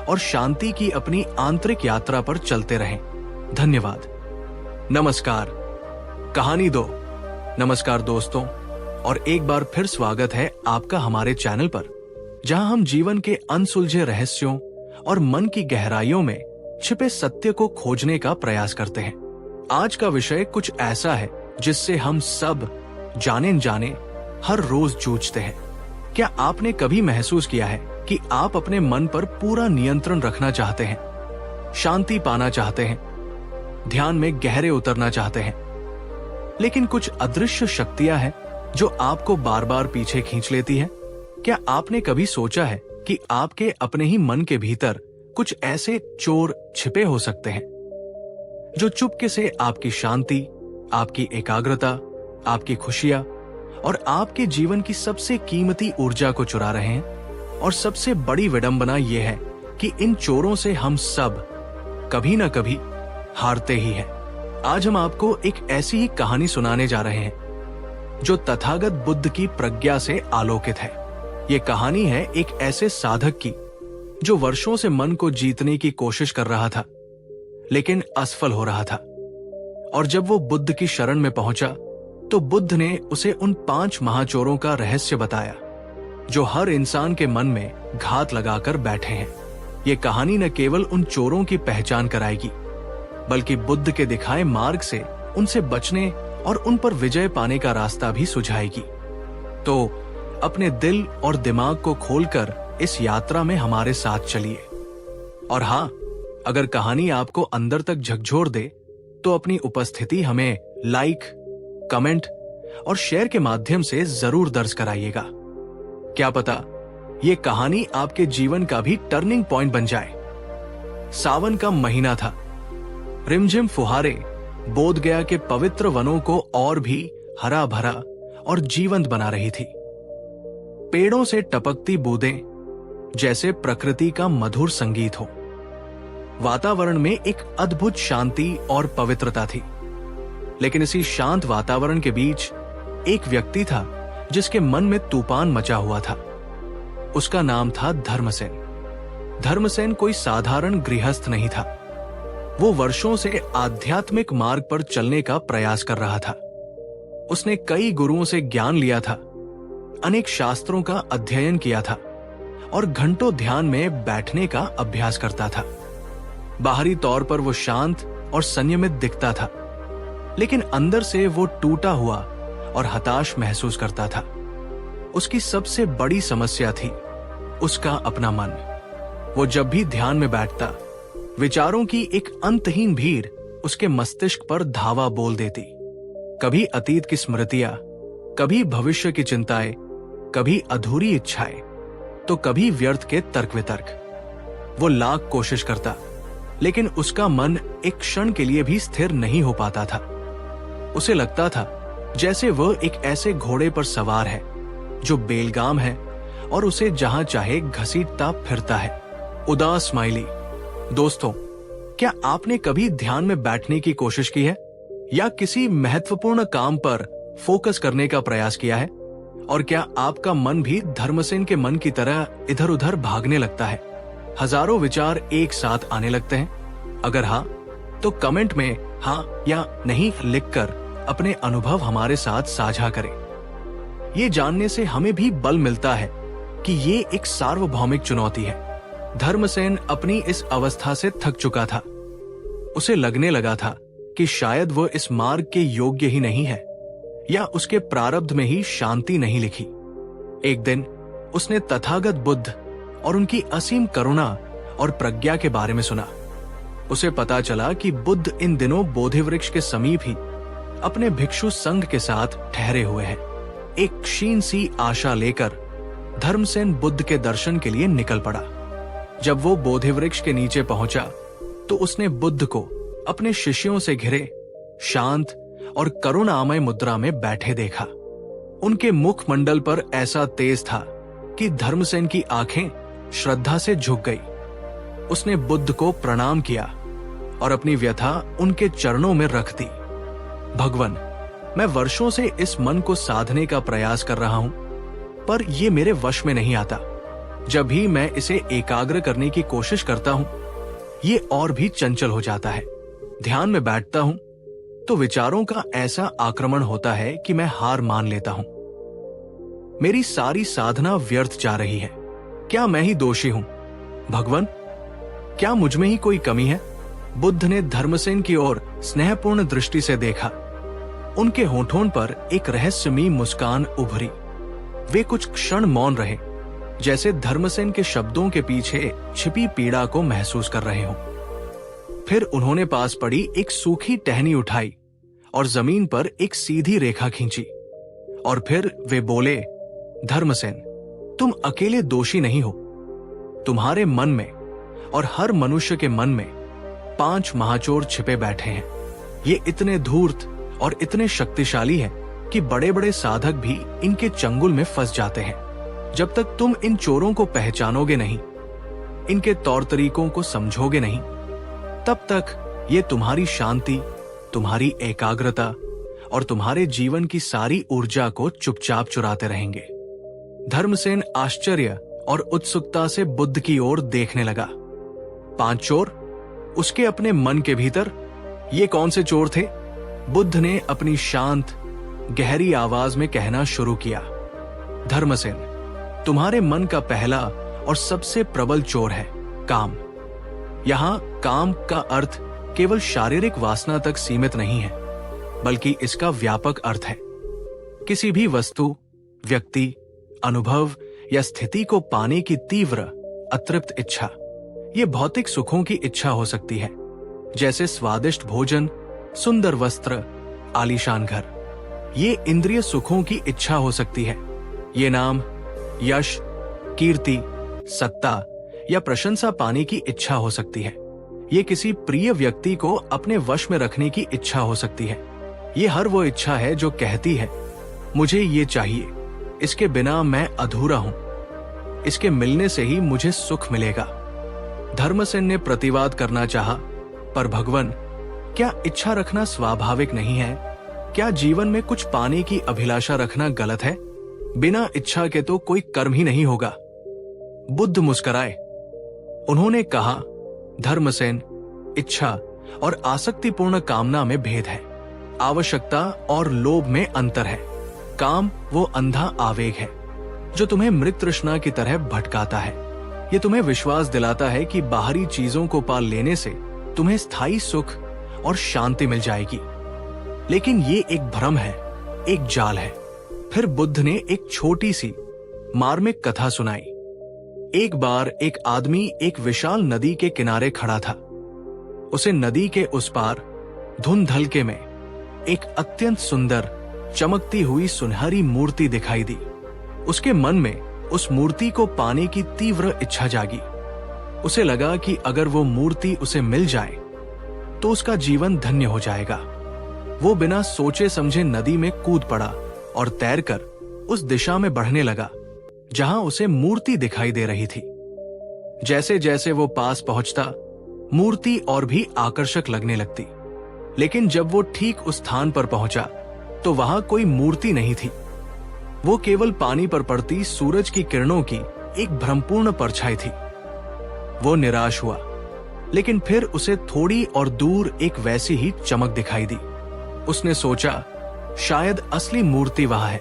और शांति की अपनी आंतरिक यात्रा पर चलते रहें। धन्यवाद। नमस्कार। कहानी 2। नमस्कार दोस्तों, और एक बार फिर स्वागत है आपका हमारे चैनल पर, जहां हम जीवन के अनसुलझे रहस्यों और मन की गहराइयों में छिपे सत्य को खोजने का प्रयास करते हैं। आज का विषय कुछ ऐसा है जिससे हम सब जाने अनजाने हर रोज जूझते हैं। क्या आपने कभी महसूस किया है कि आप अपने मन पर पूरा नियंत्रण रखना चाहते हैं, शांति पाना चाहते हैं, ध्यान में गहरे उतरना चाहते हैं, लेकिन कुछ अदृश्य शक्तियां हैं जो आपको बार बार पीछे खींच लेती हैं? क्या आपने कभी सोचा है कि आपके अपने ही मन के भीतर कुछ ऐसे चोर छिपे हो सकते हैं जो चुपके से आपकी शांति, आपकी एकाग्रता, आपकी खुशियां और आपके जीवन की सबसे कीमती ऊर्जा को चुरा रहे हैं? और सबसे बड़ी विडंबना यह है कि इन चोरों से हम सब कभी न कभी हारते ही हैं। आज हम आपको एक ऐसी ही कहानी सुनाने जा रहे हैं जो तथागत बुद्ध की प्रज्ञा से आलोकित है। ये कहानी है एक ऐसे साधक की जो वर्षों से मन को जीतने की कोशिश कर रहा था, लेकिन असफल हो रहा था। और जब वो बुद्ध की शरण में पहुंचा, तो बुद्ध ने उसे उन 5 महाचोरों का रहस्य बताया जो हर इंसान के मन में घात लगाकर बैठे हैं। ये कहानी न केवल उन चोरों की पहचान कराएगी, बल्कि बुद्ध के दिखाए मार्ग से उनसे बचने और उन पर विजय पाने का रास्ता भी सुझाएगी। तो अपने दिल और दिमाग को खोलकर इस यात्रा में हमारे साथ चलिए। और हाँ, अगर कहानी आपको अंदर तक झकझोर दे, तो अपनी उपस्थिति हमें लाइक, कमेंट और शेयर के माध्यम से जरूर दर्ज कराइएगा। क्या पता ये कहानी आपके जीवन का भी टर्निंग पॉइंट बन जाए। सावन का महीना था। रिमझिम फुहारे बोध गया के पवित्र वनों को और भी हरा भरा और जीवंत बना रही थी। पेड़ों से टपकती बूंदें जैसे प्रकृति का मधुर संगीत हो। वातावरण में एक अद्भुत शांति और पवित्रता थी। लेकिन इसी शांत वातावरण के बीच एक व्यक्ति था जिसके मन में तूफान मचा हुआ था। उसका नाम था धर्मसेन। धर्मसेन कोई साधारण गृहस्थ नहीं था। वो वर्षों से आध्यात्मिक मार्ग पर चलने का प्रयास कर रहा था। उसने कई गुरुओं से ज्ञान लिया था, अनेक शास्त्रों का अध्ययन किया था और घंटों ध्यान में बैठने का अभ्यास करता था। बाहरी तौर पर वो शांत और संयमित दिखता था, लेकिन अंदर से वो टूटा हुआ और हताश महसूस करता था। उसकी सबसे बड़ी समस्या थी उसका अपना मन। वो जब भी ध्यान में बैठता, विचारों की एक अंतहीन भीड़ उसके मस्तिष्क पर धावा बोल देती। कभी अतीत की स्मृतियां, कभी भविष्य की चिंताएं, कभी अधूरी इच्छाएं, तो कभी व्यर्थ के तर्क वितर्क। वो लाख कोशिश करता, लेकिन उसका मन एक क्षण के लिए भी स्थिर नहीं हो पाता था। उसे लगता था जैसे वह एक ऐसे घोड़े पर सवार है जो बेलगाम है और उसे जहां चाहे घसीटता फिरता है। उदास स्माइली। दोस्तों, क्या आपने कभी ध्यान में बैठने की कोशिश की है या किसी महत्वपूर्ण काम पर फोकस करने का प्रयास किया है? और क्या आपका मन भी धर्मसेन के मन की तरह इधर उधर भागने लगता है? हजारों विचार एक साथ आने लगते हैं? अगर हाँ, तो कमेंट में हाँ या नहीं लिखकर अपने अनुभव हमारे साथ साझा करें। ये जानने से हमें भी बल मिलता है कि ये एक सार्वभौमिक चुनौती है। धर्मसेन अपनी इस अवस्था से थक चुका था। उसे लगने लगा था कि शायद वो इस मार्ग के योग्य ही नहीं है, या उसके प्रारब्ध में ही शांति नहीं लिखी। एक दिन उसने तथागत बुद्ध और उनकी असीम करुणा और प्रज्ञा के बारे में सुना। उसे पता चला कि बुद्ध इन दिनों बोधि वृक्ष के समीप ही अपने भिक्षु संघ के साथ ठहरे हुए हैं। एक क्षीण सी आशा लेकर धर्मसेन बुद्ध के दर्शन के लिए निकल पड़ा। जब वो बोधि वृक्ष के नीचे पहुंचा तो उसने बुद्ध को अपने शिष्यों से घिरे शांत और करुणामय मुद्रा में बैठे देखा। उनके मुखमंडल पर ऐसा तेज था कि धर्मसेन की आंखें श्रद्धा से झुक गई। उसने बुद्ध को प्रणाम किया और अपनी व्यथा उनके चरणों में रख दी। भगवान, मैं वर्षों से इस मन को साधने का प्रयास कर रहा हूं, पर यह मेरे वश में नहीं आता। जब भी मैं इसे एकाग्र करने की कोशिश करता हूं, ये और भी चंचल हो जाता है। ध्यान में बैठता हूं तो विचारों का ऐसा आक्रमण होता है कि मैं हार मान लेता हूं। मेरी सारी साधना व्यर्थ जा रही है। क्या मैं ही दोषी हूं? भगवान, क्या मुझ में ही कोई कमी है? बुद्ध ने धर्मसेन की ओर स्नेहपूर्ण दृष्टि से देखा। उनके होठों पर एक रहस्यमयी मुस्कान उभरी। वे कुछ क्षण मौन रहे, जैसे धर्मसेन के शब्दों के पीछे छिपी पीड़ा को महसूस कर रहे हों। फिर उन्होंने पास पड़ी एक सूखी टहनी उठाई और जमीन पर एक सीधी रेखा खींची। और फिर वे बोले, धर्मसेन, तुम अकेले दोषी नहीं हो। तुम्हारे मन में और हर मनुष्य के मन में 5 महाचोर छिपे बैठे हैं। ये इतने धूर्त और इतने शक्तिशाली हैं कि बड़े बड़े साधक भी इनके चंगुल में फंस जाते हैं। जब तक तुम इन चोरों को पहचानोगे नहीं, इनके तौर तरीकों को समझोगे नहीं, तब तक ये तुम्हारी शांति, तुम्हारी एकाग्रता और तुम्हारे जीवन की सारी ऊर्जा को चुपचाप चुराते रहेंगे। धर्मसेन आश्चर्य और उत्सुकता से बुद्ध की ओर देखने लगा। 5 चोर? उसके अपने मन के भीतर? ये कौन से चोर थे? बुद्ध ने अपनी शांत, गहरी आवाज में कहना शुरू किया, धर्मसेन, तुम्हारे मन का पहला और सबसे प्रबल चोर है काम। यहां काम का अर्थ केवल शारीरिक वासना तक सीमित नहीं है, बल्कि इसका व्यापक अर्थ है। किसी भी वस्तु, व्यक्ति, अनुभव या स्थिति को पाने की तीव्र, अतृप्त इच्छा। ये भौतिक सुखों की इच्छा हो सकती है, जैसे स्वादिष्ट भोजन, सुंदर वस्त्र, आलीशान घर। ये इंद्रिय सुखों की इच्छा हो सकती है। ये नाम, यश, कीर्ति, सत्ता या प्रशंसा पाने की इच्छा हो सकती है। ये किसी प्रिय व्यक्ति को अपने वश में रखने की इच्छा हो सकती है। ये हर वो इच्छा है जो कहती है, मुझे ये चाहिए, इसके बिना मैं अधूरा हूं, इसके मिलने से ही मुझे सुख मिलेगा। धर्मसेन ने प्रतिवाद करना चाहा, पर भगवान, क्या इच्छा रखना स्वाभाविक नहीं है? क्या जीवन में कुछ पाने की अभिलाषा रखना गलत है? बिना इच्छा के तो कोई कर्म ही नहीं होगा। बुद्ध मुस्कुराए। उन्होंने कहा, धर्मसेन, इच्छा और आसक्तिपूर्ण कामना में भेद है। आवश्यकता और लोभ में अंतर है। काम वो अंधा आवेग है जो तुम्हें मृत तृष्णा की तरह भटकाता है। ये तुम्हें विश्वास दिलाता है कि बाहरी चीजों को पा लेने से तुम्हें स्थायी सुख और शांति मिल जाएगी, लेकिन ये एक भ्रम है, एक जाल है। फिर बुद्ध ने एक छोटी सी मार्मिक कथा सुनाई। एक बार एक आदमी एक विशाल नदी के किनारे खड़ा था। उसे नदी के उस पार धुंधलके में एक अत्यंत सुंदर, चमकती हुई सुनहरी मूर्ति दिखाई दी। उसके मन में उस मूर्ति को पाने की तीव्र इच्छा जागी। उसे लगा कि अगर वो मूर्ति उसे मिल जाए तो उसका जीवन धन्य हो जाएगा। वो बिना सोचे समझे नदी में कूद पड़ा और तैरकर उस दिशा में बढ़ने लगा जहां उसे मूर्ति दिखाई दे रही थी। जैसे जैसे वो पास पहुंचता, मूर्ति और भी आकर्षक लगने लगती, लेकिन जब वो ठीक उस स्थान पर पहुंचा तो वहां कोई मूर्ति नहीं थी। वो केवल पानी पर पड़ती सूरज की किरणों की एक भ्रमपूर्ण परछाई थी। वो निराश हुआ, लेकिन फिर उसे थोड़ी और दूर एक वैसी ही चमक दिखाई दी। उसने सोचा शायद असली मूर्ति वहां है।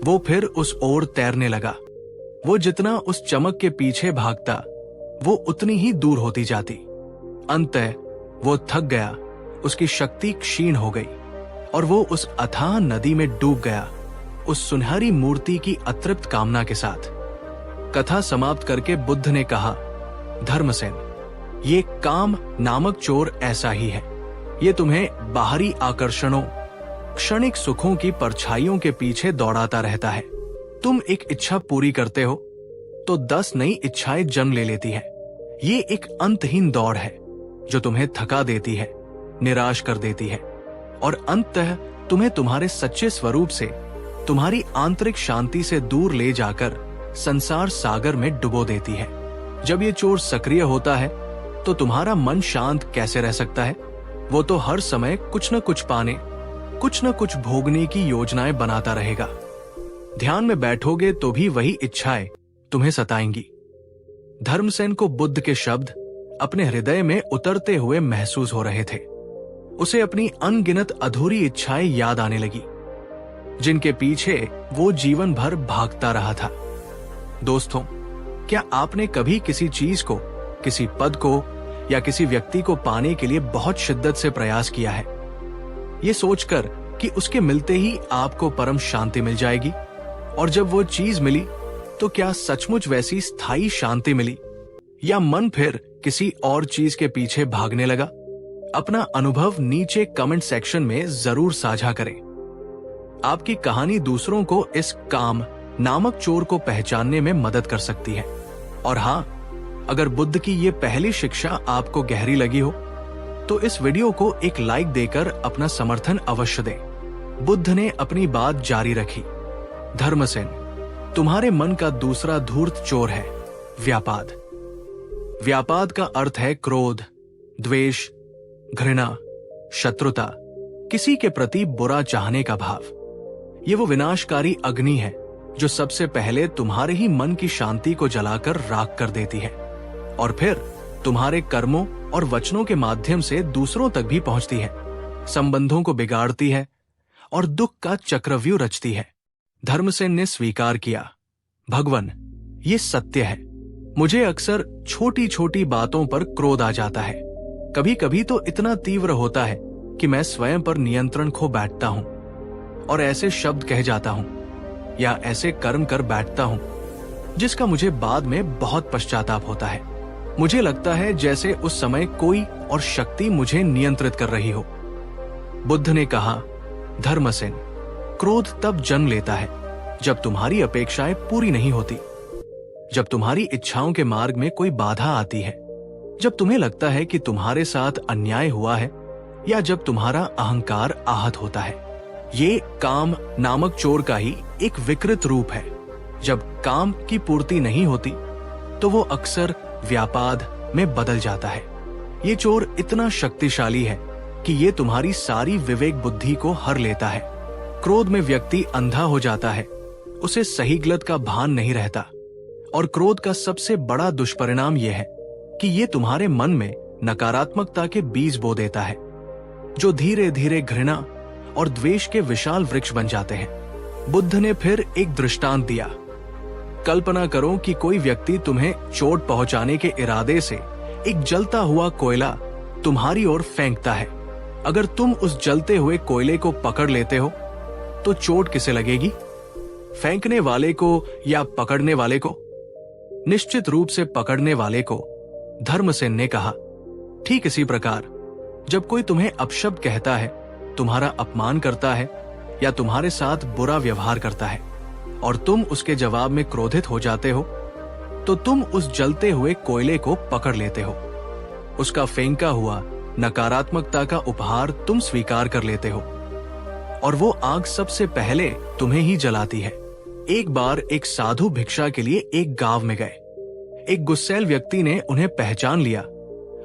वो फिर उस ओर तैरने लगा। वो जितना उस चमक के पीछे भागता वो उतनी ही दूर होती जाती। अंततः वो थक गया, उसकी शक्ति क्षीण हो गई और वो उस अथाह नदी में डूब गया, उस सुनहरी मूर्ति की अतृप्त कामना के साथ। कथा समाप्त करके बुद्ध ने कहा, धर्मसेन, ये काम नामक चोर ऐसा ही है। ये तुम्हें बाहरी आकर्षणों, क्षणिक सुखों की परछाइयों के पीछे दौड़ाता रहता है। तुम एक इच्छा पूरी करते हो तो 10 नई इच्छाएं जन्म ले लेती है। ये एक अंतहीन दौड़ है जो तुम्हें थका देती है, निराश कर देती है और अंततः तुम्हें तुम्हारे सच्चे स्वरूप से, तुम्हारी आंतरिक शांति से दूर ले जाकर संसार सागर में डुबो देती है। जब ये चोर सक्रिय होता है तो तुम्हारा मन शांत कैसे रह सकता है? वो तो हर समय कुछ न कुछ पाने, कुछ न कुछ भोगने की योजनाएं बनाता रहेगा। ध्यान में बैठोगे तो भी वही इच्छाएं तुम्हें सताएंगी। धर्मसेन को बुद्ध के शब्द अपने हृदय में उतरते हुए महसूस हो रहे थे। उसे अपनी अनगिनत अधूरी इच्छाएं याद आने लगी, जिनके पीछे वो जीवन भर भागता रहा था। दोस्तों, क्या आपने कभी किसी चीज को, किसी पद को या किसी व्यक्ति को पाने के लिए बहुत शिद्दत से प्रयास किया है, ये सोचकर कि उसके मिलते ही आपको परम शांति मिल जाएगी? और जब वो चीज मिली तो क्या सचमुच वैसी स्थायी शांति मिली, या मन फिर किसी और चीज के पीछे भागने लगा? अपना अनुभव नीचे कमेंट सेक्शन में जरूर साझा करें। आपकी कहानी दूसरों को इस काम नामक चोर को पहचानने में मदद कर सकती है। और हाँ, अगर बुद्ध की ये पहली शिक्षा आपको गहरी लगी हो तो इस वीडियो को एक लाइक देकर अपना समर्थन अवश्य दें। बुद्ध ने अपनी बात जारी रखी, धर्मसेन, तुम्हारे मन का दूसरा धूर्त चोर है व्यापाद। व्यापाद का अर्थ है क्रोध, द्वेष, घृणा, शत्रुता, किसी के प्रति बुरा चाहने का भाव। ये वो विनाशकारी अग्नि है जो सबसे पहले तुम्हारे ही मन की शांति को जलाकर राख कर देती है और फिर तुम्हारे कर्मों और वचनों के माध्यम से दूसरों तक भी पहुंचती है, संबंधों को बिगाड़ती है और दुख का चक्रव्यूह रचती है। धर्मसेन ने स्वीकार किया, भगवान, ये सत्य है। मुझे अक्सर छोटी छोटी बातों पर क्रोध आ जाता है। कभी कभी तो इतना तीव्र होता है कि मैं स्वयं पर नियंत्रण खो बैठता हूं और ऐसे शब्द कह जाता हूं या ऐसे कर्म कर बैठता हूं जिसका मुझे बाद में बहुत पश्चाताप होता है। मुझे लगता है जैसे उस समय कोई और शक्ति मुझे नियंत्रित कर रही हो। बुद्ध ने कहा, धर्मसेन, क्रोध तब जन्म लेता है जब तुम्हारी अपेक्षाएं पूरी नहीं होती, जब तुम्हारी इच्छाओं के मार्ग में कोई बाधा आती है, जब तुम्हें लगता है कि तुम्हारे साथ अन्याय हुआ है या जब तुम्हारा अहंकार आहत होता है। ये काम नामक चोर का ही एक विकृत रूप है। जब काम की पूर्ति नहीं होती तो वो अक्सर व्यापाद में बदल जाता है। ये चोर इतना शक्तिशाली है कि ये तुम्हारी सारी विवेक बुद्धि को हर लेता है। क्रोध में व्यक्ति अंधा हो जाता है, उसे सही गलत का भान नहीं रहता। और क्रोध का सबसे बड़ा दुष्परिणाम यह है कि ये तुम्हारे मन में नकारात्मकता के बीज बो देता है, जो धीरे धीरे घृणा और द्वेष के विशाल वृक्ष बन जाते हैं। बुद्ध ने फिर एक दृष्टांत दिया। कल्पना करो कि कोई व्यक्ति तुम्हें चोट पहुंचाने के इरादे से एक जलता हुआ कोयला तुम्हारी ओर फेंकता है। अगर तुम उस जलते हुए कोयले को पकड़ लेते हो तो चोट किसे लगेगी? फेंकने वाले को या पकड़ने वाले को? निश्चित रूप से पकड़ने वाले को। धर्मसेन ने कहा, ठीक इसी प्रकार जब कोई तुम्हें अपशब्द कहता है, तुम्हारा अपमान करता है या तुम्हारे साथ बुरा व्यवहार करता है और तुम उसके जवाब में क्रोधित हो जाते हो, तो तुम उस जलते हुए कोयले को पकड़ लेते हो। उसका फेंका हुआ नकारात्मकता का उपहार तुम स्वीकार कर लेते हो और वो आग सबसे पहले तुम्हें ही जलाती है। एक बार एक साधु भिक्षा के लिए एक गांव में गए। एक गुस्सैल व्यक्ति ने उन्हें पहचान लिया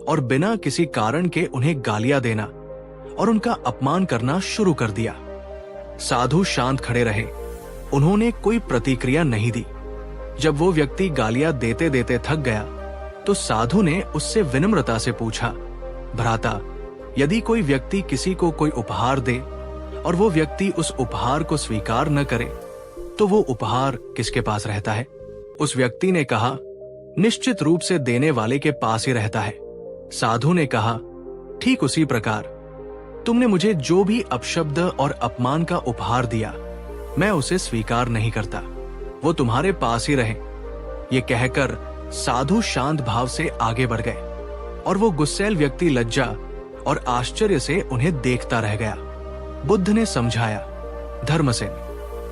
और बिना किसी कारण के उन्हें गालियां देना और उनका अपमान करना शुरू कर दिया। साधु शांत खड़े रहे, उन्होंने कोई प्रतिक्रिया नहीं दी। जब वो व्यक्ति गालियां देते देते थक गया तो साधु ने उससे विनम्रता से पूछा, भ्राता, यदि कोई व्यक्ति किसी को कोई उपहार दे और वो व्यक्ति उस उपहार को स्वीकार न करे तो वो उपहार किसके पास रहता है? उस व्यक्ति ने कहा, निश्चित रूप से देने वाले के पास ही रहता है। साधु ने कहा, ठीक उसी प्रकार तुमने मुझे जो भी अपशब्द और अपमान का उपहार दिया, मैं उसे स्वीकार नहीं करता, वो तुम्हारे पास ही रहे। ये कहकर साधु शांत भाव से आगे बढ़ गए और वो गुस्सैल व्यक्ति लज्जा और आश्चर्य से उन्हें देखता रह गया। बुद्ध ने समझाया, धर्मसेन,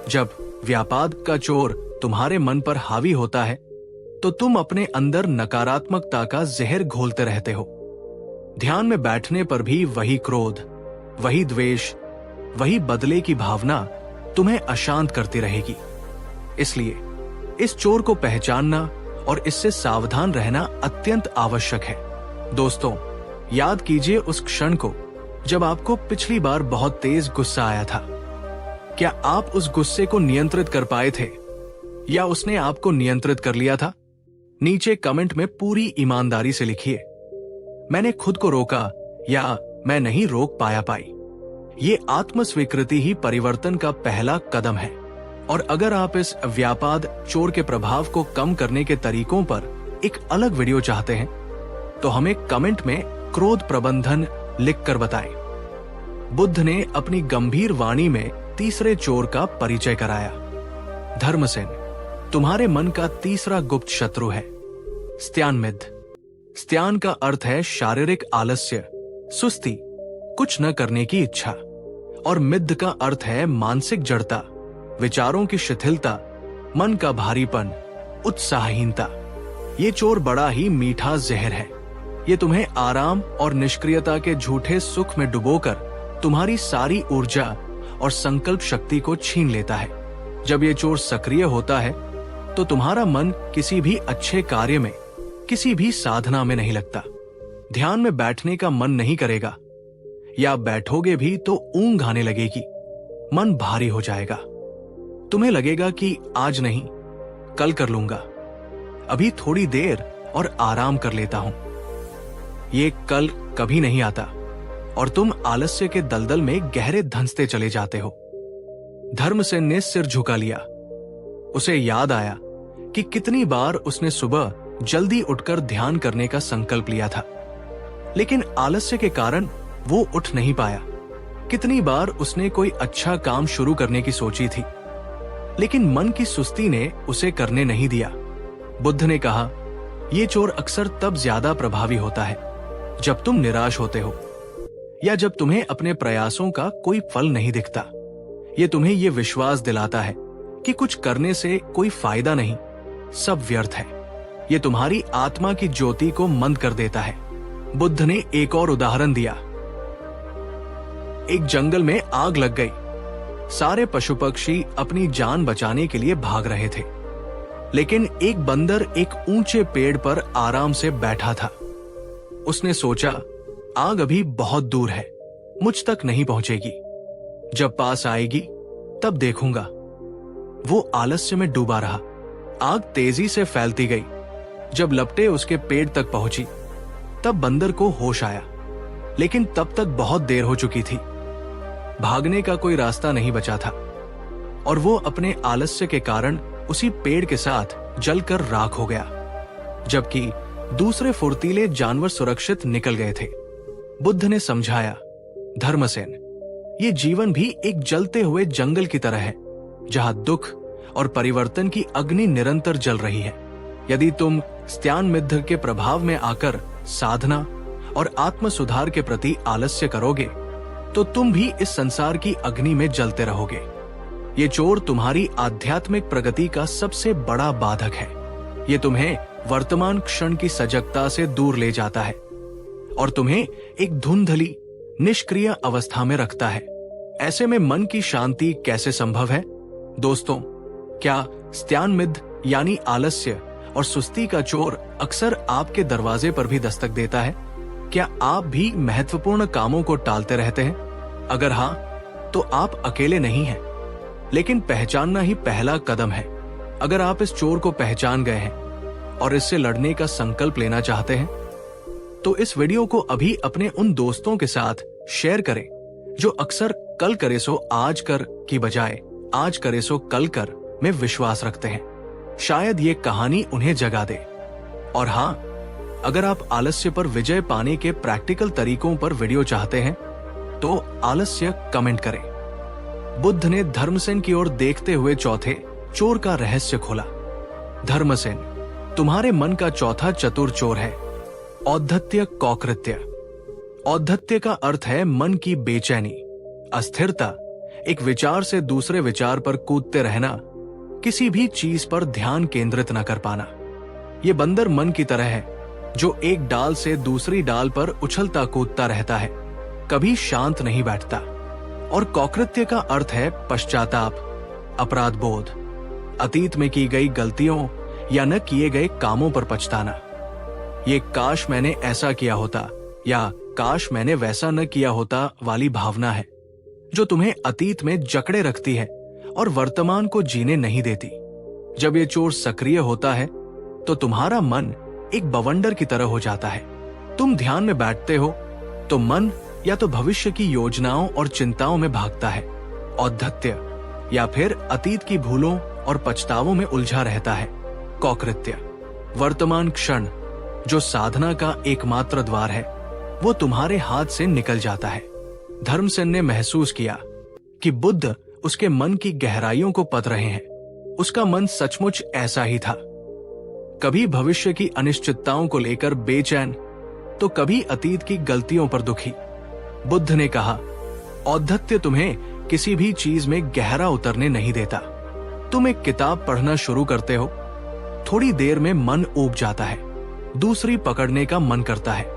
जब व्यापाद का चोर तुम्हारे मन पर हावी होता है तो तुम अपने अंदर नकारात्मकता का जहर घोलते रहते हो। ध्यान में बैठने पर भी वही क्रोध, वही द्वेष, वही बदले की भावना तुम्हें अशांत करती रहेगी। इसलिए इस चोर को पहचानना और इससे सावधान रहना अत्यंत आवश्यक है। दोस्तों, याद कीजिए उस क्षण को जब आपको पिछली बार बहुत तेज गुस्सा आया था। क्या आप उस गुस्से को नियंत्रित कर पाए थे या उसने आपको नियंत्रित कर लिया था? नीचे कमेंट में पूरी ईमानदारी से लिखिए, मैंने खुद को रोका या मैं नहीं रोक पाई। ये आत्म स्वीकृति ही परिवर्तन का पहला कदम है। और अगर आप इस व्यापाद चोर के प्रभाव को कम करने के तरीकों पर एक अलग वीडियो चाहते हैं तो हमें कमेंट में क्रोध प्रबंधन लिखकर बताएं। बुद्ध ने अपनी गंभीर वाणी में तीसरे चोर का परिचय कराया। धर्मसेन, तुम्हारे मन का तीसरा गुप्त शत्रु है स्त्यानमिद्ध। स्त्यान का अर्थ है शारीरिक आलस्य, सुस्ती, कुछ न करने की इच्छा, और मिद्ध का अर्थ है मानसिक जड़ता, विचारों की शिथिलता, मन का भारीपन, उत्साहहीनता। ये चोर बड़ा ही मीठा जहर है। ये तुम्हें आराम और निष्क्रियता के झूठे सुख में डुबोकर तुम्हारी सारी ऊर्जा और संकल्प शक्ति को छीन लेता है। जब ये चोर सक्रिय होता है तो तुम्हारा मन किसी भी अच्छे कार्य में, किसी भी साधना में नहीं लगता। ध्यान में बैठने का मन नहीं करेगा, या बैठोगे भी तो ऊंघ आने लगेगी, मन भारी हो जाएगा। तुम्हें लगेगा कि आज नहीं, कल कर लूंगा, अभी थोड़ी देर और आराम कर लेता हूं। ये कल कभी नहीं आता और तुम आलस्य के दलदल में गहरे धंसते चले जाते हो। धर्मसेन ने सिर झुका लिया। उसे याद आया कि कितनी बार उसने सुबह जल्दी उठकर ध्यान करने का संकल्प लिया था, लेकिन आलस्य के कारण वो उठ नहीं पाया। कितनी बार उसने कोई अच्छा काम शुरू करने की सोची थी, लेकिन मन की सुस्ती ने उसे करने नहीं दिया। बुद्ध ने कहा, ये चोर अक्सर तब ज्यादा प्रभावी होता है जब तुम निराश होते हो या जब तुम्हें अपने प्रयासों का कोई फल नहीं दिखता। ये तुम्हें ये विश्वास दिलाता है कि कुछ करने से कोई फायदा नहीं, सब व्यर्थ है। ये तुम्हारी आत्मा की ज्योति को मंद कर देता है। बुद्ध ने एक और उदाहरण दिया। एक जंगल में आग लग गई। सारे पशु पक्षी अपनी जान बचाने के लिए भाग रहे थे, लेकिन एक बंदर एक ऊंचे पेड़ पर आराम से बैठा था। उसने सोचा, आग अभी बहुत दूर है, मुझ तक नहीं पहुंचेगी, जब पास आएगी तब देखूंगा। वो आलस्य में डूबा रहा। आग तेजी से फैलती गई। जब लपटें उसके पेट तक पहुंची तब बंदर को होश आया, लेकिन तब तक बहुत देर हो चुकी थी। भागने का कोई रास्ता नहीं बचा था और वो अपने आलस्य के कारण उसी पेड़ के साथ जलकर राख हो गया, जबकि दूसरे फुर्तीले जानवर सुरक्षित निकल गए थे। बुद्ध ने समझाया, धर्मसेन, ये जीवन भी एक जलते हुए जंगल की तरह है, जहां दुख और परिवर्तन की अग्नि निरंतर जल रही है। यदि तुम स्त्यानमिद्ध के प्रभाव में आकर साधना और आत्म सुधार के प्रति आलस्य करोगे तो तुम भी इस संसार की अग्नि में जलते रहोगे। ये चोर तुम्हारी आध्यात्मिक प्रगति का सबसे बड़ा बाधक है। ये तुम्हें वर्तमान क्षण की सजगता से दूर ले जाता है और तुम्हें एक धुंधली, निष्क्रिय अवस्था में रखता है। ऐसे में मन की शांति कैसे संभव है? दोस्तों, क्या स्त्यानमिद्ध यानी आलस्य और सुस्ती का चोर अक्सर आपके दरवाजे पर भी दस्तक देता है? क्या आप भी महत्वपूर्ण कामों को टालते रहते हैं? अगर हाँ, तो आप अकेले नहीं हैं, लेकिन पहचानना ही पहला कदम है। अगर आप इस चोर को पहचान गए हैं और इससे लड़ने का संकल्प लेना चाहते हैं, तो इस वीडियो को अभी अपने उन दोस्तों के साथ शेयर करें जो अक्सर कल करे सो आज कर की बजाय आज करे सो कल कर में विश्वास रखते हैं। शायद ये कहानी उन्हें जगा दे। और हाँ, अगर आप आलस्य पर विजय पाने के प्रैक्टिकल तरीकों पर वीडियो चाहते हैं तो आलस्य कमेंट करें। बुद्ध ने धर्मसेन की ओर देखते हुए चौथे चोर का रहस्य खोला। धर्मसेन, तुम्हारे मन का चौथा चतुर चोर है औद्धत्य कौकृत्य। औद्धत्य का अर्थ है मन की बेचैनी, अस्थिरता, एक विचार से दूसरे विचार पर कूदते रहना, किसी भी चीज पर ध्यान केंद्रित न कर पाना। ये बंदर मन की तरह है जो एक डाल से दूसरी डाल पर उछलता कूदता रहता है, कभी शांत नहीं बैठता। और कौकृत्य का अर्थ है पश्चाताप, अपराध बोध, अतीत में की गई गलतियों या न किए गए कामों पर पछताना। ये काश मैंने ऐसा किया होता या काश मैंने वैसा न किया होता वाली भावना है जो तुम्हें अतीत में जकड़े रखती है और वर्तमान को जीने नहीं देती। जब ये चोर सक्रिय होता है तो तुम्हारा मन एक बवंडर की तरह हो जाता है। तुम ध्यान में बैठते हो तो मन या तो भविष्य की योजनाओं और चिंताओं में भागता है, औद्धत्य, या फिर अतीत की भूलों और पछतावों में उलझा रहता है, कौकृत्य। वर्तमान क्षण जो साधना का एकमात्र द्वार है वो तुम्हारे हाथ से निकल जाता है। धर्मसेन ने महसूस किया कि बुद्ध उसके मन की गहराइयों को पढ़ रहे हैं। उसका मन सचमुच ऐसा ही था, कभी भविष्य की अनिश्चितताओं को लेकर बेचैन तो कभी अतीत की गलतियों पर दुखी। बुद्ध ने कहा, औद्धत्य तुम्हें किसी भी चीज में गहरा उतरने नहीं देता। तुम एक किताब पढ़ना शुरू करते हो, थोड़ी देर में मन ऊब जाता है, दूसरी पकड़ने का मन करता है।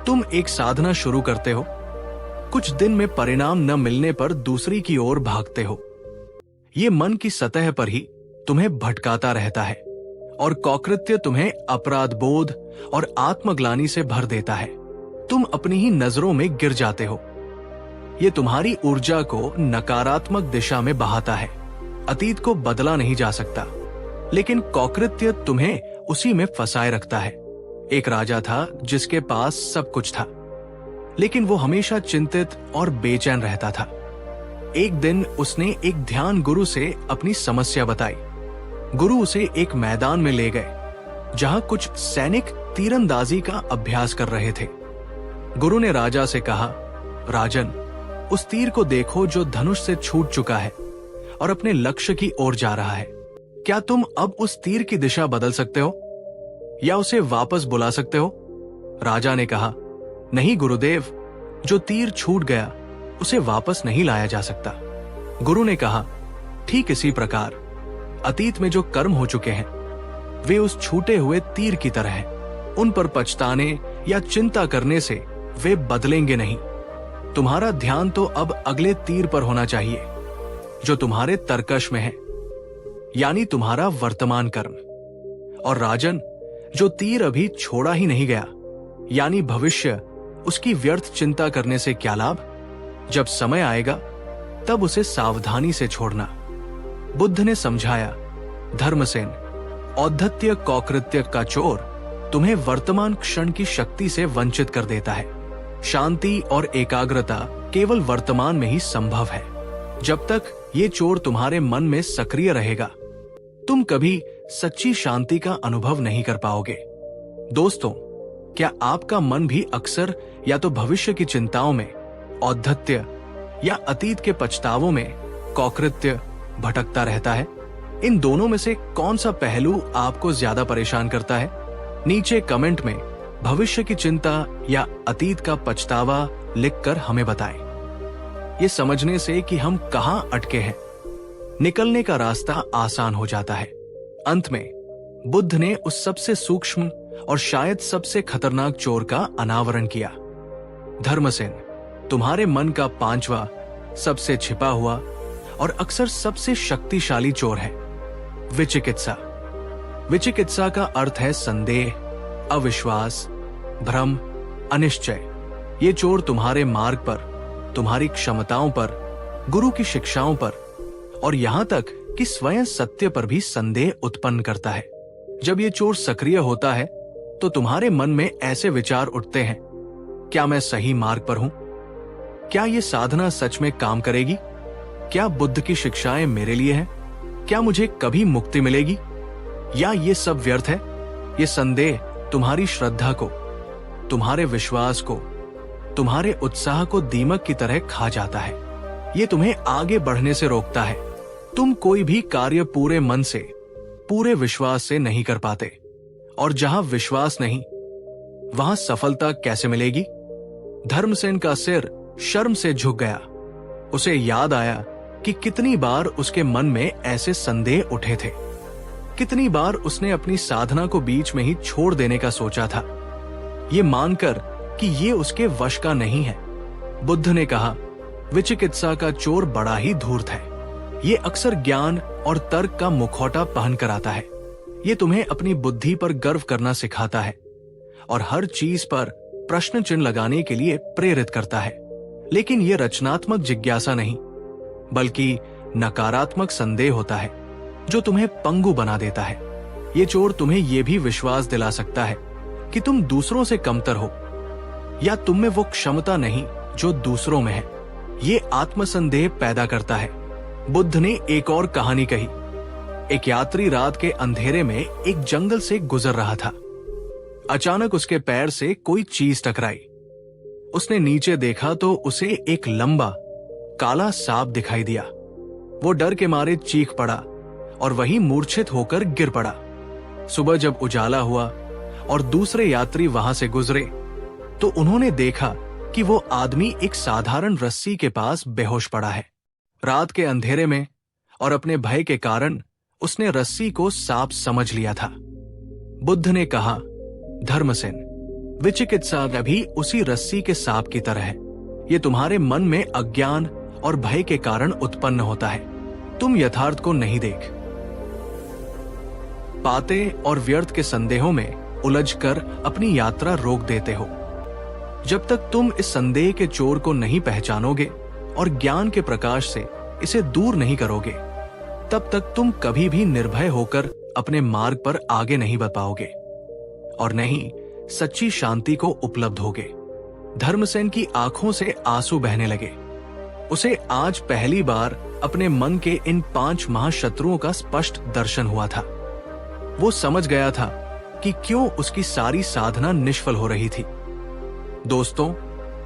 तुम एक साधना शुरू करते हो, कुछ दिन में परिणाम न मिलने पर दूसरी की ओर भागते हो। ये मन की सतह पर ही तुम्हें भटकाता रहता है और कौकृत्य तुम्हें अपराध बोध और आत्मग्लानि से भर देता है। तुम अपनी ही नजरों में गिर जाते हो। ये तुम्हारी ऊर्जा को नकारात्मक दिशा में बहाता है। अतीत को बदला नहीं जा सकता, लेकिन कौकृत्य तुम्हें उसी में फंसाए रखता है। एक राजा था जिसके पास सब कुछ था, लेकिन वो हमेशा चिंतित और बेचैन रहता था। एक दिन उसने एक ध्यान गुरु से अपनी समस्या बताई। गुरु उसे एक मैदान में ले गए जहां कुछ सैनिक तीरंदाजी का अभ्यास कर रहे थे। गुरु ने राजा से कहा, राजन, उस तीर को देखो जो धनुष से छूट चुका है और अपने लक्ष्य की ओर जा रहा है। क्या तुम अब उस तीर की दिशा बदल सकते हो या उसे वापस बुला सकते हो? राजा ने कहा, नहीं गुरुदेव, जो तीर छूट गया उसे वापस नहीं लाया जा सकता। गुरु ने कहा, ठीक इसी प्रकार अतीत में जो कर्म हो चुके हैं वे उस छूटे हुए तीर की तरह हैं। उन पर पछताने या चिंता करने से वे बदलेंगे नहीं। तुम्हारा ध्यान तो अब अगले तीर पर होना चाहिए जो तुम्हारे तरकश में है, यानी तुम्हारा वर्तमान कर्म। और राजन, जो तीर अभी छोड़ा ही नहीं गया, यानी भविष्य, उसकी व्यर्थ चिंता करने से क्या लाभ? जब समय आएगा तब उसे सावधानी से छोड़ना। बुद्ध ने समझाया, धर्मसेन, औद्धत्य कौकृत्य का चोर तुम्हें वर्तमान क्षण की शक्ति से वंचित कर देता है। शांति और एकाग्रता केवल वर्तमान में ही संभव है। जब तक ये चोर तुम्हारे मन में सक्रिय रहेगा, तुम कभी सच्ची शांति का अनुभव नहीं कर पाओगे। दोस्तों, क्या आपका मन भी अक्सर या तो भविष्य की चिंताओं में, औद्धत्य, या अतीत के पछतावों में, कौकृत्य, भटकता रहता है? इन दोनों में से कौन सा पहलू आपको ज्यादा परेशान करता है? नीचे कमेंट में भविष्य की चिंता या अतीत का पछतावा लिखकर हमें बताएं। ये समझने से कि हम कहां अटके हैं, निकलने का रास्ता आसान हो जाता है। अंत में बुद्ध ने उस सबसे सूक्ष्म और शायद सबसे खतरनाक चोर का अनावरण किया। धर्मसेन, तुम्हारे मन का पांचवा, सबसे छिपा हुआ और अक्सर सबसे शक्तिशाली चोर है विचिकित्सा। विचिकित्सा का अर्थ है संदेह, अविश्वास, भ्रम अनिश्चय। ये चोर तुम्हारे मार्ग पर, तुम्हारी क्षमताओं पर, गुरु की शिक्षाओं पर और यहां तक कि स्वयं सत्य पर भी संदेह उत्पन्न करता है। जब ये चोर सक्रिय होता है तो तुम्हारे मन में ऐसे विचार उठते हैं, क्या मैं सही मार्ग पर हूं? क्या ये साधना सच में काम करेगी? क्या बुद्ध की शिक्षाएं मेरे लिए हैं? क्या मुझे कभी मुक्ति मिलेगी? या ये सब व्यर्थ है? ये संदेह तुम्हारी श्रद्धा को, तुम्हारे विश्वास को, तुम्हारे उत्साह को दीमक की तरह खा जाता है। ये तुम्हें आगे बढ़ने से रोकता है। तुम कोई भी कार्य पूरे मन से, पूरे विश्वास से नहीं कर पाते, और जहां विश्वास नहीं वहां सफलता कैसे मिलेगी? धर्मसेन का सिर शर्म से झुक गया। उसे याद आया कि कितनी बार उसके मन में ऐसे संदेह उठे थे। कितनी बार उसने अपनी साधना को बीच में ही छोड़ देने का सोचा था, ये मानकर कि ये उसके वश का नहीं है। बुद्ध ने कहा, विचिकित्सा का चोर बड़ा ही धूर्त है। ये अक्सर ज्ञान और तर्क का मुखौटा पहन कर आता है। ये तुम्हें अपनी बुद्धि पर गर्व करना सिखाता है और हर चीज पर प्रश्न चिन्ह लगाने के लिए प्रेरित करता है। लेकिन ये रचनात्मक जिज्ञासा नहीं, बल्कि नकारात्मक संदेह होता है जो तुम्हें पंगु बना देता है। ये चोर तुम्हें यह भी विश्वास दिला सकता है कि तुम दूसरों से कमतर हो या तुम में वो क्षमता नहीं जो दूसरों में है। ये आत्मसंदेह पैदा करता है। बुद्ध ने एक और कहानी कही। एक यात्री रात के अंधेरे में एक जंगल से गुजर रहा था। अचानक उसके पैर से कोई चीज टकराई। उसने नीचे देखा तो उसे एक लंबा काला सांप दिखाई दिया। वो डर के मारे चीख पड़ा और वहीं मूर्छित होकर गिर पड़ा। सुबह जब उजाला हुआ और दूसरे यात्री वहां से गुजरे तो उन्होंने देखा कि वो आदमी एक साधारण रस्सी के पास बेहोश पड़ा है। रात के अंधेरे में और अपने भय के कारण उसने रस्सी को सांप समझ लिया था। बुद्ध ने कहा, धर्मसेन, विचिकित्सा भी उसी रस्सी के सांप की तरह है। ये तुम्हारे मन में अज्ञान और भय के कारण उत्पन्न होता है। तुम यथार्थ को नहीं देख पाते और व्यर्थ के संदेहों में उलझकर अपनी यात्रा रोक देते हो। जब तक तुम इस संदेह के चोर को नहीं पहचानोगे और ज्ञान के प्रकाश से इसे दूर नहीं करोगे, तब तक तुम कभी भी निर्भय होकर अपने मार्ग पर आगे नहीं बढ़ पाओगे और नहीं सच्ची शांति को उपलब्ध होगे। धर्मसेन की आंखों से आंसू बहने लगे। उसे आज पहली बार अपने मन के इन 5 महाशत्रुओं का स्पष्ट दर्शन हुआ था। वो समझ गया था कि क्यों उसकी सारी साधना निष्फल हो रही थी। दोस्तों,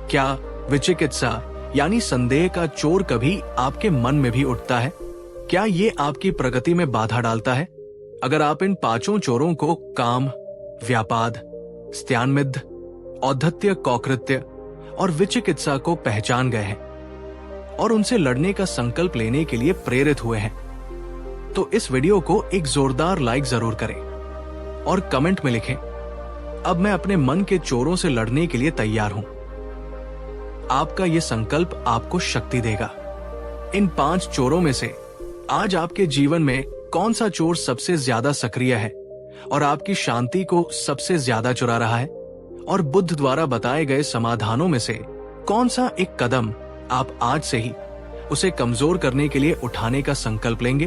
क्या विचिकित्सा यानी संदेह का चोर कभी आपके मन में भी उठता है? क्या ये आपकी प्रगति में बाधा डालता है? अगर आप इन 5 चोरों को काम, व्यापाद, स्त्यानमिद्ध, औद्धत्य, कौकृत्य और विचिकित्सा को पहचान गए हैं और उनसे लड़ने का संकल्प लेने के लिए प्रेरित हुए हैं, तो इस वीडियो को एक जोरदार लाइक जरूर करें और कमेंट में लिखें, अब मैं अपने मन के चोरों से लड़ने के लिए तैयार हूं। आपका यह संकल्प आपको शक्ति देगा। इन 5 चोरों में से आज आपके जीवन में कौन सा चोर सबसे ज्यादा सक्रिय है और आपकी शांति को सबसे ज्यादा चुरा रहा है? और बुद्ध द्वारा बताए गए समाधानों में से कौन सा एक कदम आप आज से ही उसे कमजोर करने के लिए उठाने का संकल्प लेंगे?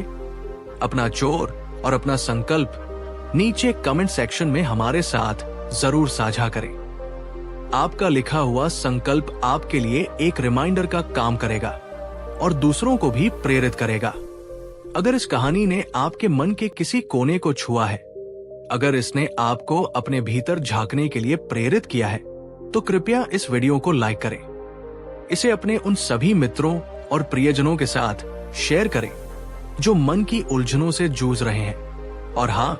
अपना चोर और अपना संकल्प नीचे कमेंट सेक्शन में हमारे साथ जरूर साझा करें। आपका लिखा हुआ संकल्प आपके लिए एक रिमाइंडर का काम करेगा और दूसरों को भी प्रेरित करेगा। अगर इस कहानी ने आपके मन के किसी कोने को छुआ है, अगर इसने आपको अपने भीतर झांकने के लिए प्रेरित किया है, तो कृपया इस वीडियो को लाइक करें। इसे अपने उन सभी मित्रों और प्रियजनों के साथ शेयर करें जो मन की उलझनों से जूझ रहे हैं। और हाँ,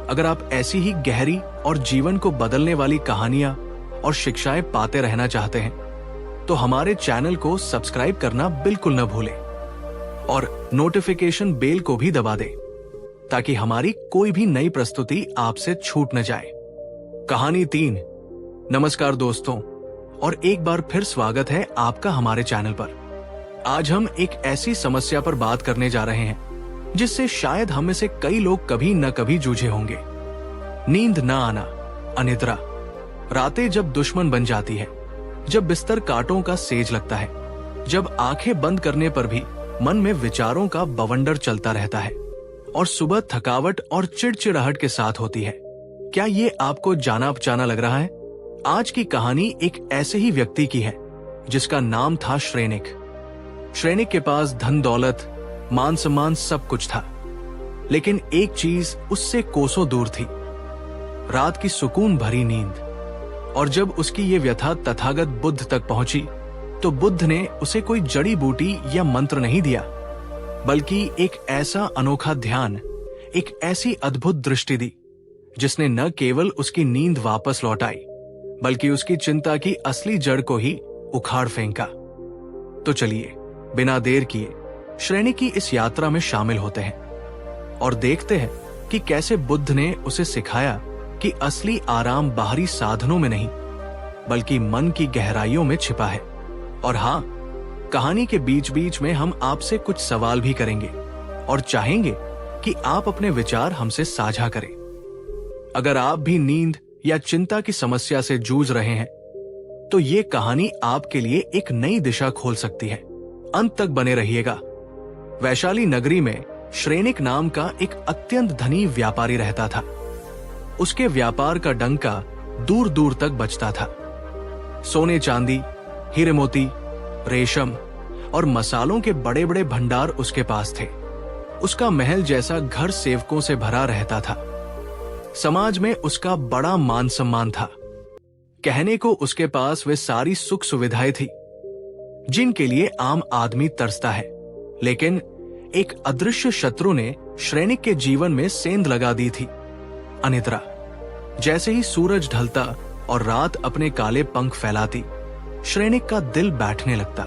अगर आप ऐसी ही गहरी और जीवन को बदलने वाली कहानियां और शिक्षाएं पाते रहना चाहते हैं, तो हमारे चैनल को सब्सक्राइब करना बिल्कुल न भूलें और नोटिफिकेशन बेल को भी दबा दें ताकि हमारी कोई भी नई प्रस्तुति आपसे छूट न जाए। कहानी 3। नमस्कार दोस्तों, और एक बार फिर स्वागत है आपका हमारे चैनल पर। आज हम एक ऐसी समस्या पर बात करने जा रहे हैं जिससे शायद हम में से कई लोग कभी न कभी जूझे होंगे। नींद न आना, अनिद्रा, रातें जब दुश्मन बन जाती है, जब बिस्तर कांटों का सेज लगता है, जब आंखें बंद करने पर भी मन में विचारों का बवंडर चलता रहता है और सुबह थकावट और चिड़चिड़ाहट के साथ होती है। क्या ये आपको जाना पहचाना लग रहा है? आज की कहानी एक ऐसे ही व्यक्ति की है जिसका नाम था श्रेनिक। श्रेनिक के पास धन दौलत, मान सम्मान सब कुछ था, लेकिन एक चीज उससे कोसों दूर थी, रात की सुकून भरी नींद। और जब उसकी ये व्यथा तथागत बुद्ध तक पहुंची तो बुद्ध ने उसे कोई जड़ी बूटी या मंत्र नहीं दिया, बल्कि एक ऐसा अनोखा ध्यान, एक ऐसी अद्भुत दृष्टि दी जिसने न केवल उसकी नींद वापस लौटाई बल्कि उसकी चिंता की असली जड़ को ही उखाड़ फेंका। तो चलिए बिना देर किए श्रेनिक की इस यात्रा में शामिल होते हैं और देखते हैं कि कैसे बुद्ध ने उसे सिखाया कि असली आराम बाहरी साधनों में नहीं बल्कि मन की गहराइयों में छिपा है। और हाँ, कहानी के बीच बीच में हम आपसे कुछ सवाल भी करेंगे और चाहेंगे कि आप अपने विचार हमसे साझा करें। अगर आप भी नींद या चिंता की समस्या से जूझ रहे हैं तो ये कहानी आपके लिए एक नई दिशा खोल सकती है। अंत तक बने रहिएगा। वैशाली नगरी में श्रेनिक नाम का एक अत्यंत धनी व्यापारी रहता था। उसके व्यापार का डंका दूर दूर तक बजता था। सोने चांदी, हीरे मोती, रेशम और मसालों के बड़े बड़े भंडार उसके पास थे। उसका महल जैसा घर सेवकों से भरा रहता था। समाज में उसका बड़ा मान सम्मान था। कहने को उसके पास वे सारी सुख सुविधाएं थी जिनके लिए आम आदमी तरसता है, लेकिन एक अदृश्य शत्रु ने श्रेनिक के जीवन में सेंध लगा दी थी, अनिद्रा। जैसे ही सूरज ढलता और रात अपने काले पंख फैलाती, श्रेनिक का दिल बैठने लगता।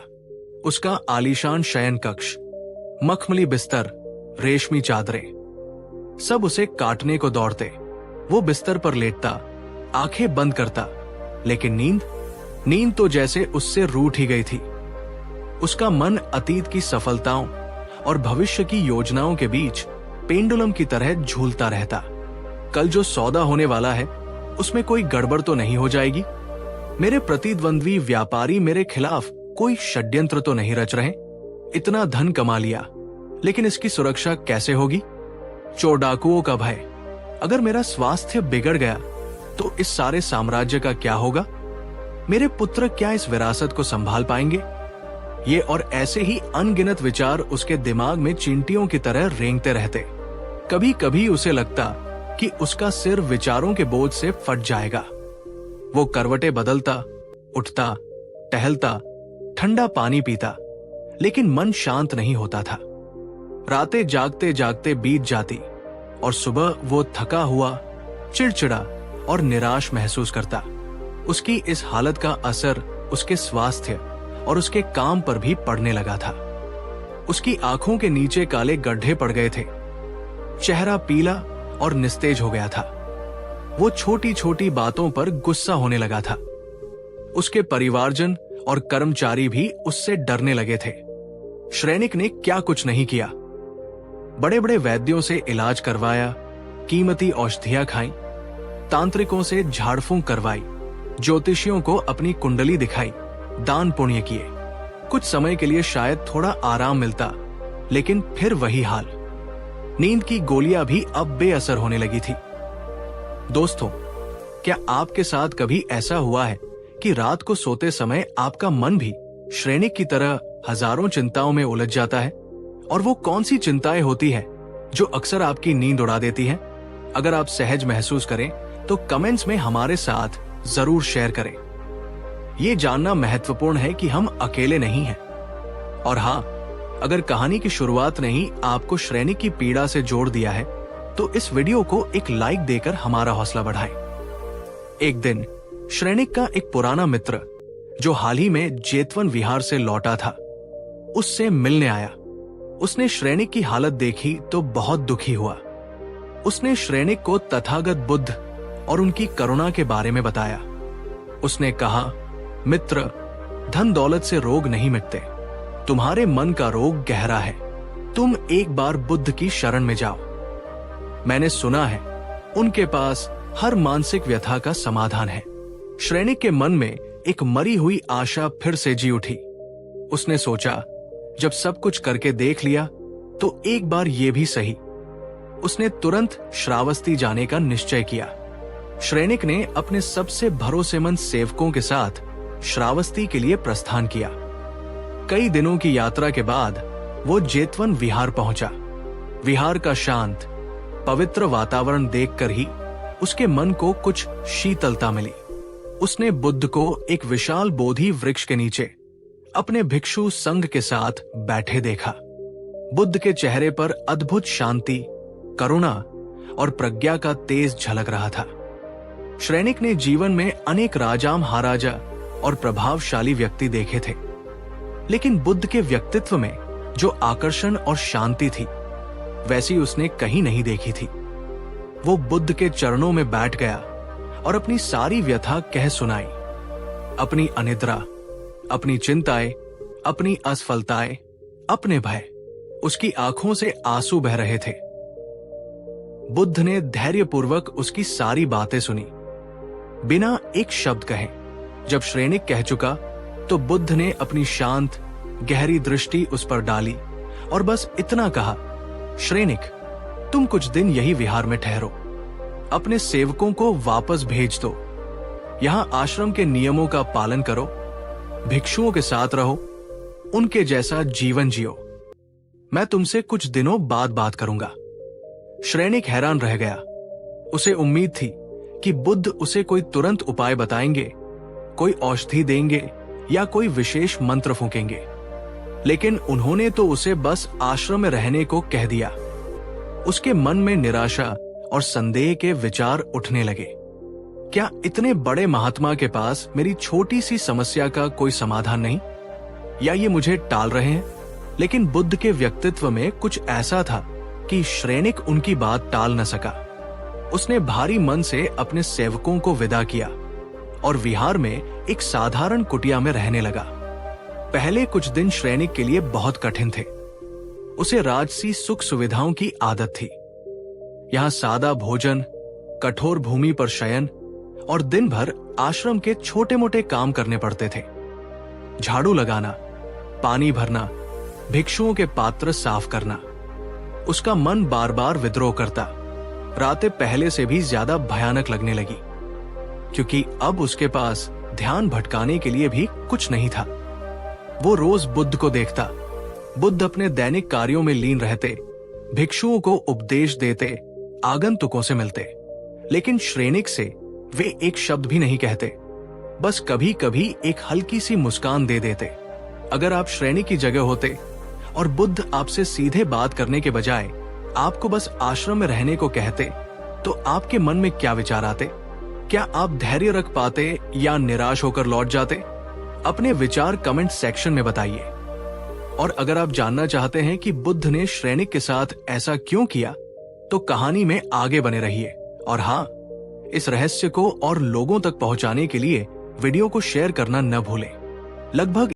उसका आलीशान शयन कक्ष, मखमली बिस्तर, रेशमी चादरें, सब उसे काटने को दौड़ते। वो बिस्तर पर लेटता, आंखें बंद करता, लेकिन नींद तो जैसे उससे रूठ ही गई थी। उसका मन अतीत की सफलताओं और भविष्य की योजनाओं के बीच पेंडुलम की तरह झूलता रहता। कल जो सौदा होने वाला है उसमें कोई गड़बड़ तो नहीं हो जाएगी? मेरे प्रतिद्वंद्वी व्यापारी मेरे खिलाफ कोई षड्यंत्र तो नहीं रच रहे? इतना धन कमा लिया, लेकिन इसकी सुरक्षा कैसे होगी? चोर डाकुओं का भय। अगर मेरा स्वास्थ्य बिगड़ गया तो इस सारे साम्राज्य का क्या होगा? मेरे पुत्र क्या इस विरासत को संभाल पाएंगे? ये और ऐसे ही अनगिनत विचार उसके दिमाग में चींटियों की तरह रेंगते रहते। कभी कभी उसे लगता कि उसका सिर विचारों के बोझ से फट जाएगा। वो करवटें बदलता, उठता, टहलता, ठंडा पानी पीता, लेकिन मन शांत नहीं होता था। रातें जागते जागते बीत जाती और सुबह वो थका हुआ, चिड़चिड़ा और निराश महसूस करता। उसकी इस हालत का असर उसके स्वास्थ्य और उसके काम पर भी पड़ने लगा था। उसकी आंखों के नीचे काले गड्ढे पड़ गए थे, चेहरा पीला और निस्तेज हो गया था। वो छोटी छोटी बातों पर गुस्सा होने लगा था। उसके परिवारजन और कर्मचारी भी उससे डरने लगे थे। श्रेनिक ने क्या कुछ नहीं किया। बड़े बड़े वैद्यों से इलाज करवाया, कीमती औषधियां खाई, तांत्रिकों से झाड़ फूंक करवाई, ज्योतिषियों को अपनी कुंडली दिखाई, दान पुण्य किए। कुछ समय के लिए शायद थोड़ा आराम मिलता, लेकिन फिर वही हाल। नींद की गोलियां भी अब बेअसर होने लगी थी। दोस्तों, क्या आपके साथ कभी ऐसा हुआ है कि रात को सोते समय आपका मन भी श्रेनिक की तरह हजारों चिंताओं में उलझ जाता है? और वो कौन सी चिंताएं होती हैं जो अक्सर आपकी नींद उड़ा देती हैं? अगर आप सहज महसूस करें तो कमेंट्स में हमारे साथ जरूर शेयर करें। ये जानना महत्वपूर्ण है कि हम अकेले नहीं हैं। और हाँ, अगर कहानी की शुरुआत ने ही आपको श्रेनिक की पीड़ा से जोड़ दिया है तो इस वीडियो को एक लाइक देकर हमारा हौसला बढ़ाएं। एक दिन श्रेनिक का एक पुराना मित्र, जो हाल ही में जेतवन विहार से लौटा था, उससे मिलने आया। उसने श्रेनिक की हालत देखी तो बहुत दुखी हुआ। उसने श्रेनिक को तथागत बुद्ध और उनकी करुणा के बारे में बताया। उसने कहा, मित्र, धन दौलत से रोग नहीं मिटते, तुम्हारे मन का रोग गहरा है। तुम एक बार बुद्ध की शरण में जाओ। मैंने सुना है उनके पास हर मानसिक व्यथा का समाधान है। श्रेनिक के मन में एक मरी हुई आशा फिर से जी उठी। उसने सोचा, जब सब कुछ करके देख लिया तो एक बार ये भी सही। उसने तुरंत श्रावस्ती जाने का निश्चय किया। श्रेनिक ने अपने सबसे भरोसेमंद सेवकों के साथ श्रावस्ती के लिए प्रस्थान किया। कई दिनों की यात्रा के बाद वो जेतवन विहार पहुंचा। विहार का शांत, पवित्र वातावरण देखकर ही उसके मन को कुछ शीतलता मिली। उसने बुद्ध को एक विशाल बोधि वृक्ष के नीचे अपने भिक्षु संघ के साथ बैठे देखा। बुद्ध के चेहरे पर अद्भुत शांति, करुणा और प्रज्ञा का तेज झलक रहा था। श्रेनिक ने जीवन में अनेक राजा, महाराजा और प्रभावशाली व्यक्ति देखे थे, लेकिन बुद्ध के व्यक्तित्व में जो आकर्षण और शांति थी, वैसी उसने कहीं नहीं देखी थी। वो बुद्ध के चरणों में बैठ गया और अपनी सारी व्यथा कह सुनाई। अपनी अनिद्रा, अपनी चिंताएं, अपनी असफलताएं, अपने भय। उसकी आंखों से आंसू बह रहे थे। बुद्ध ने धैर्यपूर्वक उसकी सारी बातें सुनी, बिना एक शब्द कहे। जब श्रेनिक कह चुका तो बुद्ध ने अपनी शांत, गहरी दृष्टि उस पर डाली और बस इतना कहा, श्रेनिक, तुम कुछ दिन यही विहार में ठहरो। अपने सेवकों को वापस भेज दो। यहां आश्रम के नियमों का पालन करो, भिक्षुओं के साथ रहो, उनके जैसा जीवन जियो। मैं तुमसे कुछ दिनों बाद बात करूंगा। श्रेनिक हैरान रह गया। उसे उम्मीद थी कि बुद्ध उसे कोई तुरंत उपाय बताएंगे, कोई औषधि देंगे या कोई विशेष मंत्र फूकेंगे, लेकिन उन्होंने तो उसे बस आश्रम में रहने को कह दिया। उसके मन में निराशा और संदेह के विचार उठने लगे। क्या इतने बड़े महात्मा के पास मेरी छोटी सी समस्या का कोई समाधान नहीं, या ये मुझे टाल रहे हैं? लेकिन बुद्ध के व्यक्तित्व में कुछ ऐसा था कि श्रेनिक उनकी बात टाल न सका। उसने भारी मन से अपने सेवकों को विदा किया और विहार में एक साधारण कुटिया में रहने लगा। पहले कुछ दिन श्रेनिक के लिए बहुत कठिन थे। उसे राजसी सुख सुविधाओं की आदत थी। यहां सादा भोजन, कठोर भूमि पर शयन और दिन भर आश्रम के छोटे मोटे काम करने पड़ते थे। झाड़ू लगाना, पानी भरना, भिक्षुओं के पात्र साफ करना। उसका मन बार बार विद्रोह करता। रातें पहले से भी ज्यादा भयानक लगने लगी, क्योंकि अब उसके पास ध्यान भटकाने के लिए भी कुछ नहीं था। वो रोज बुद्ध को देखता। बुद्ध अपने दैनिक कार्यों में लीन रहते, भिक्षुओं को उपदेश देते, आगंतुकों से मिलते, लेकिन श्रेनिक से वे एक शब्द भी नहीं कहते। बस कभी कभी एक हल्की सी मुस्कान दे देते। अगर आप श्रेनिक की जगह होते और बुद्ध आपसे सीधे बात करने के बजाय आपको बस आश्रम में रहने को कहते, तो आपके मन में क्या विचार आते? क्या आप धैर्य रख पाते या निराश होकर लौट जाते? अपने विचार कमेंट सेक्शन में बताइए। और अगर आप जानना चाहते हैं कि बुद्ध ने श्रेनिक के साथ ऐसा क्यों किया, तो कहानी में आगे बने रहिए। और हाँ, इस रहस्य को और लोगों तक पहुंचाने के लिए वीडियो को शेयर करना न भूलें। लगभग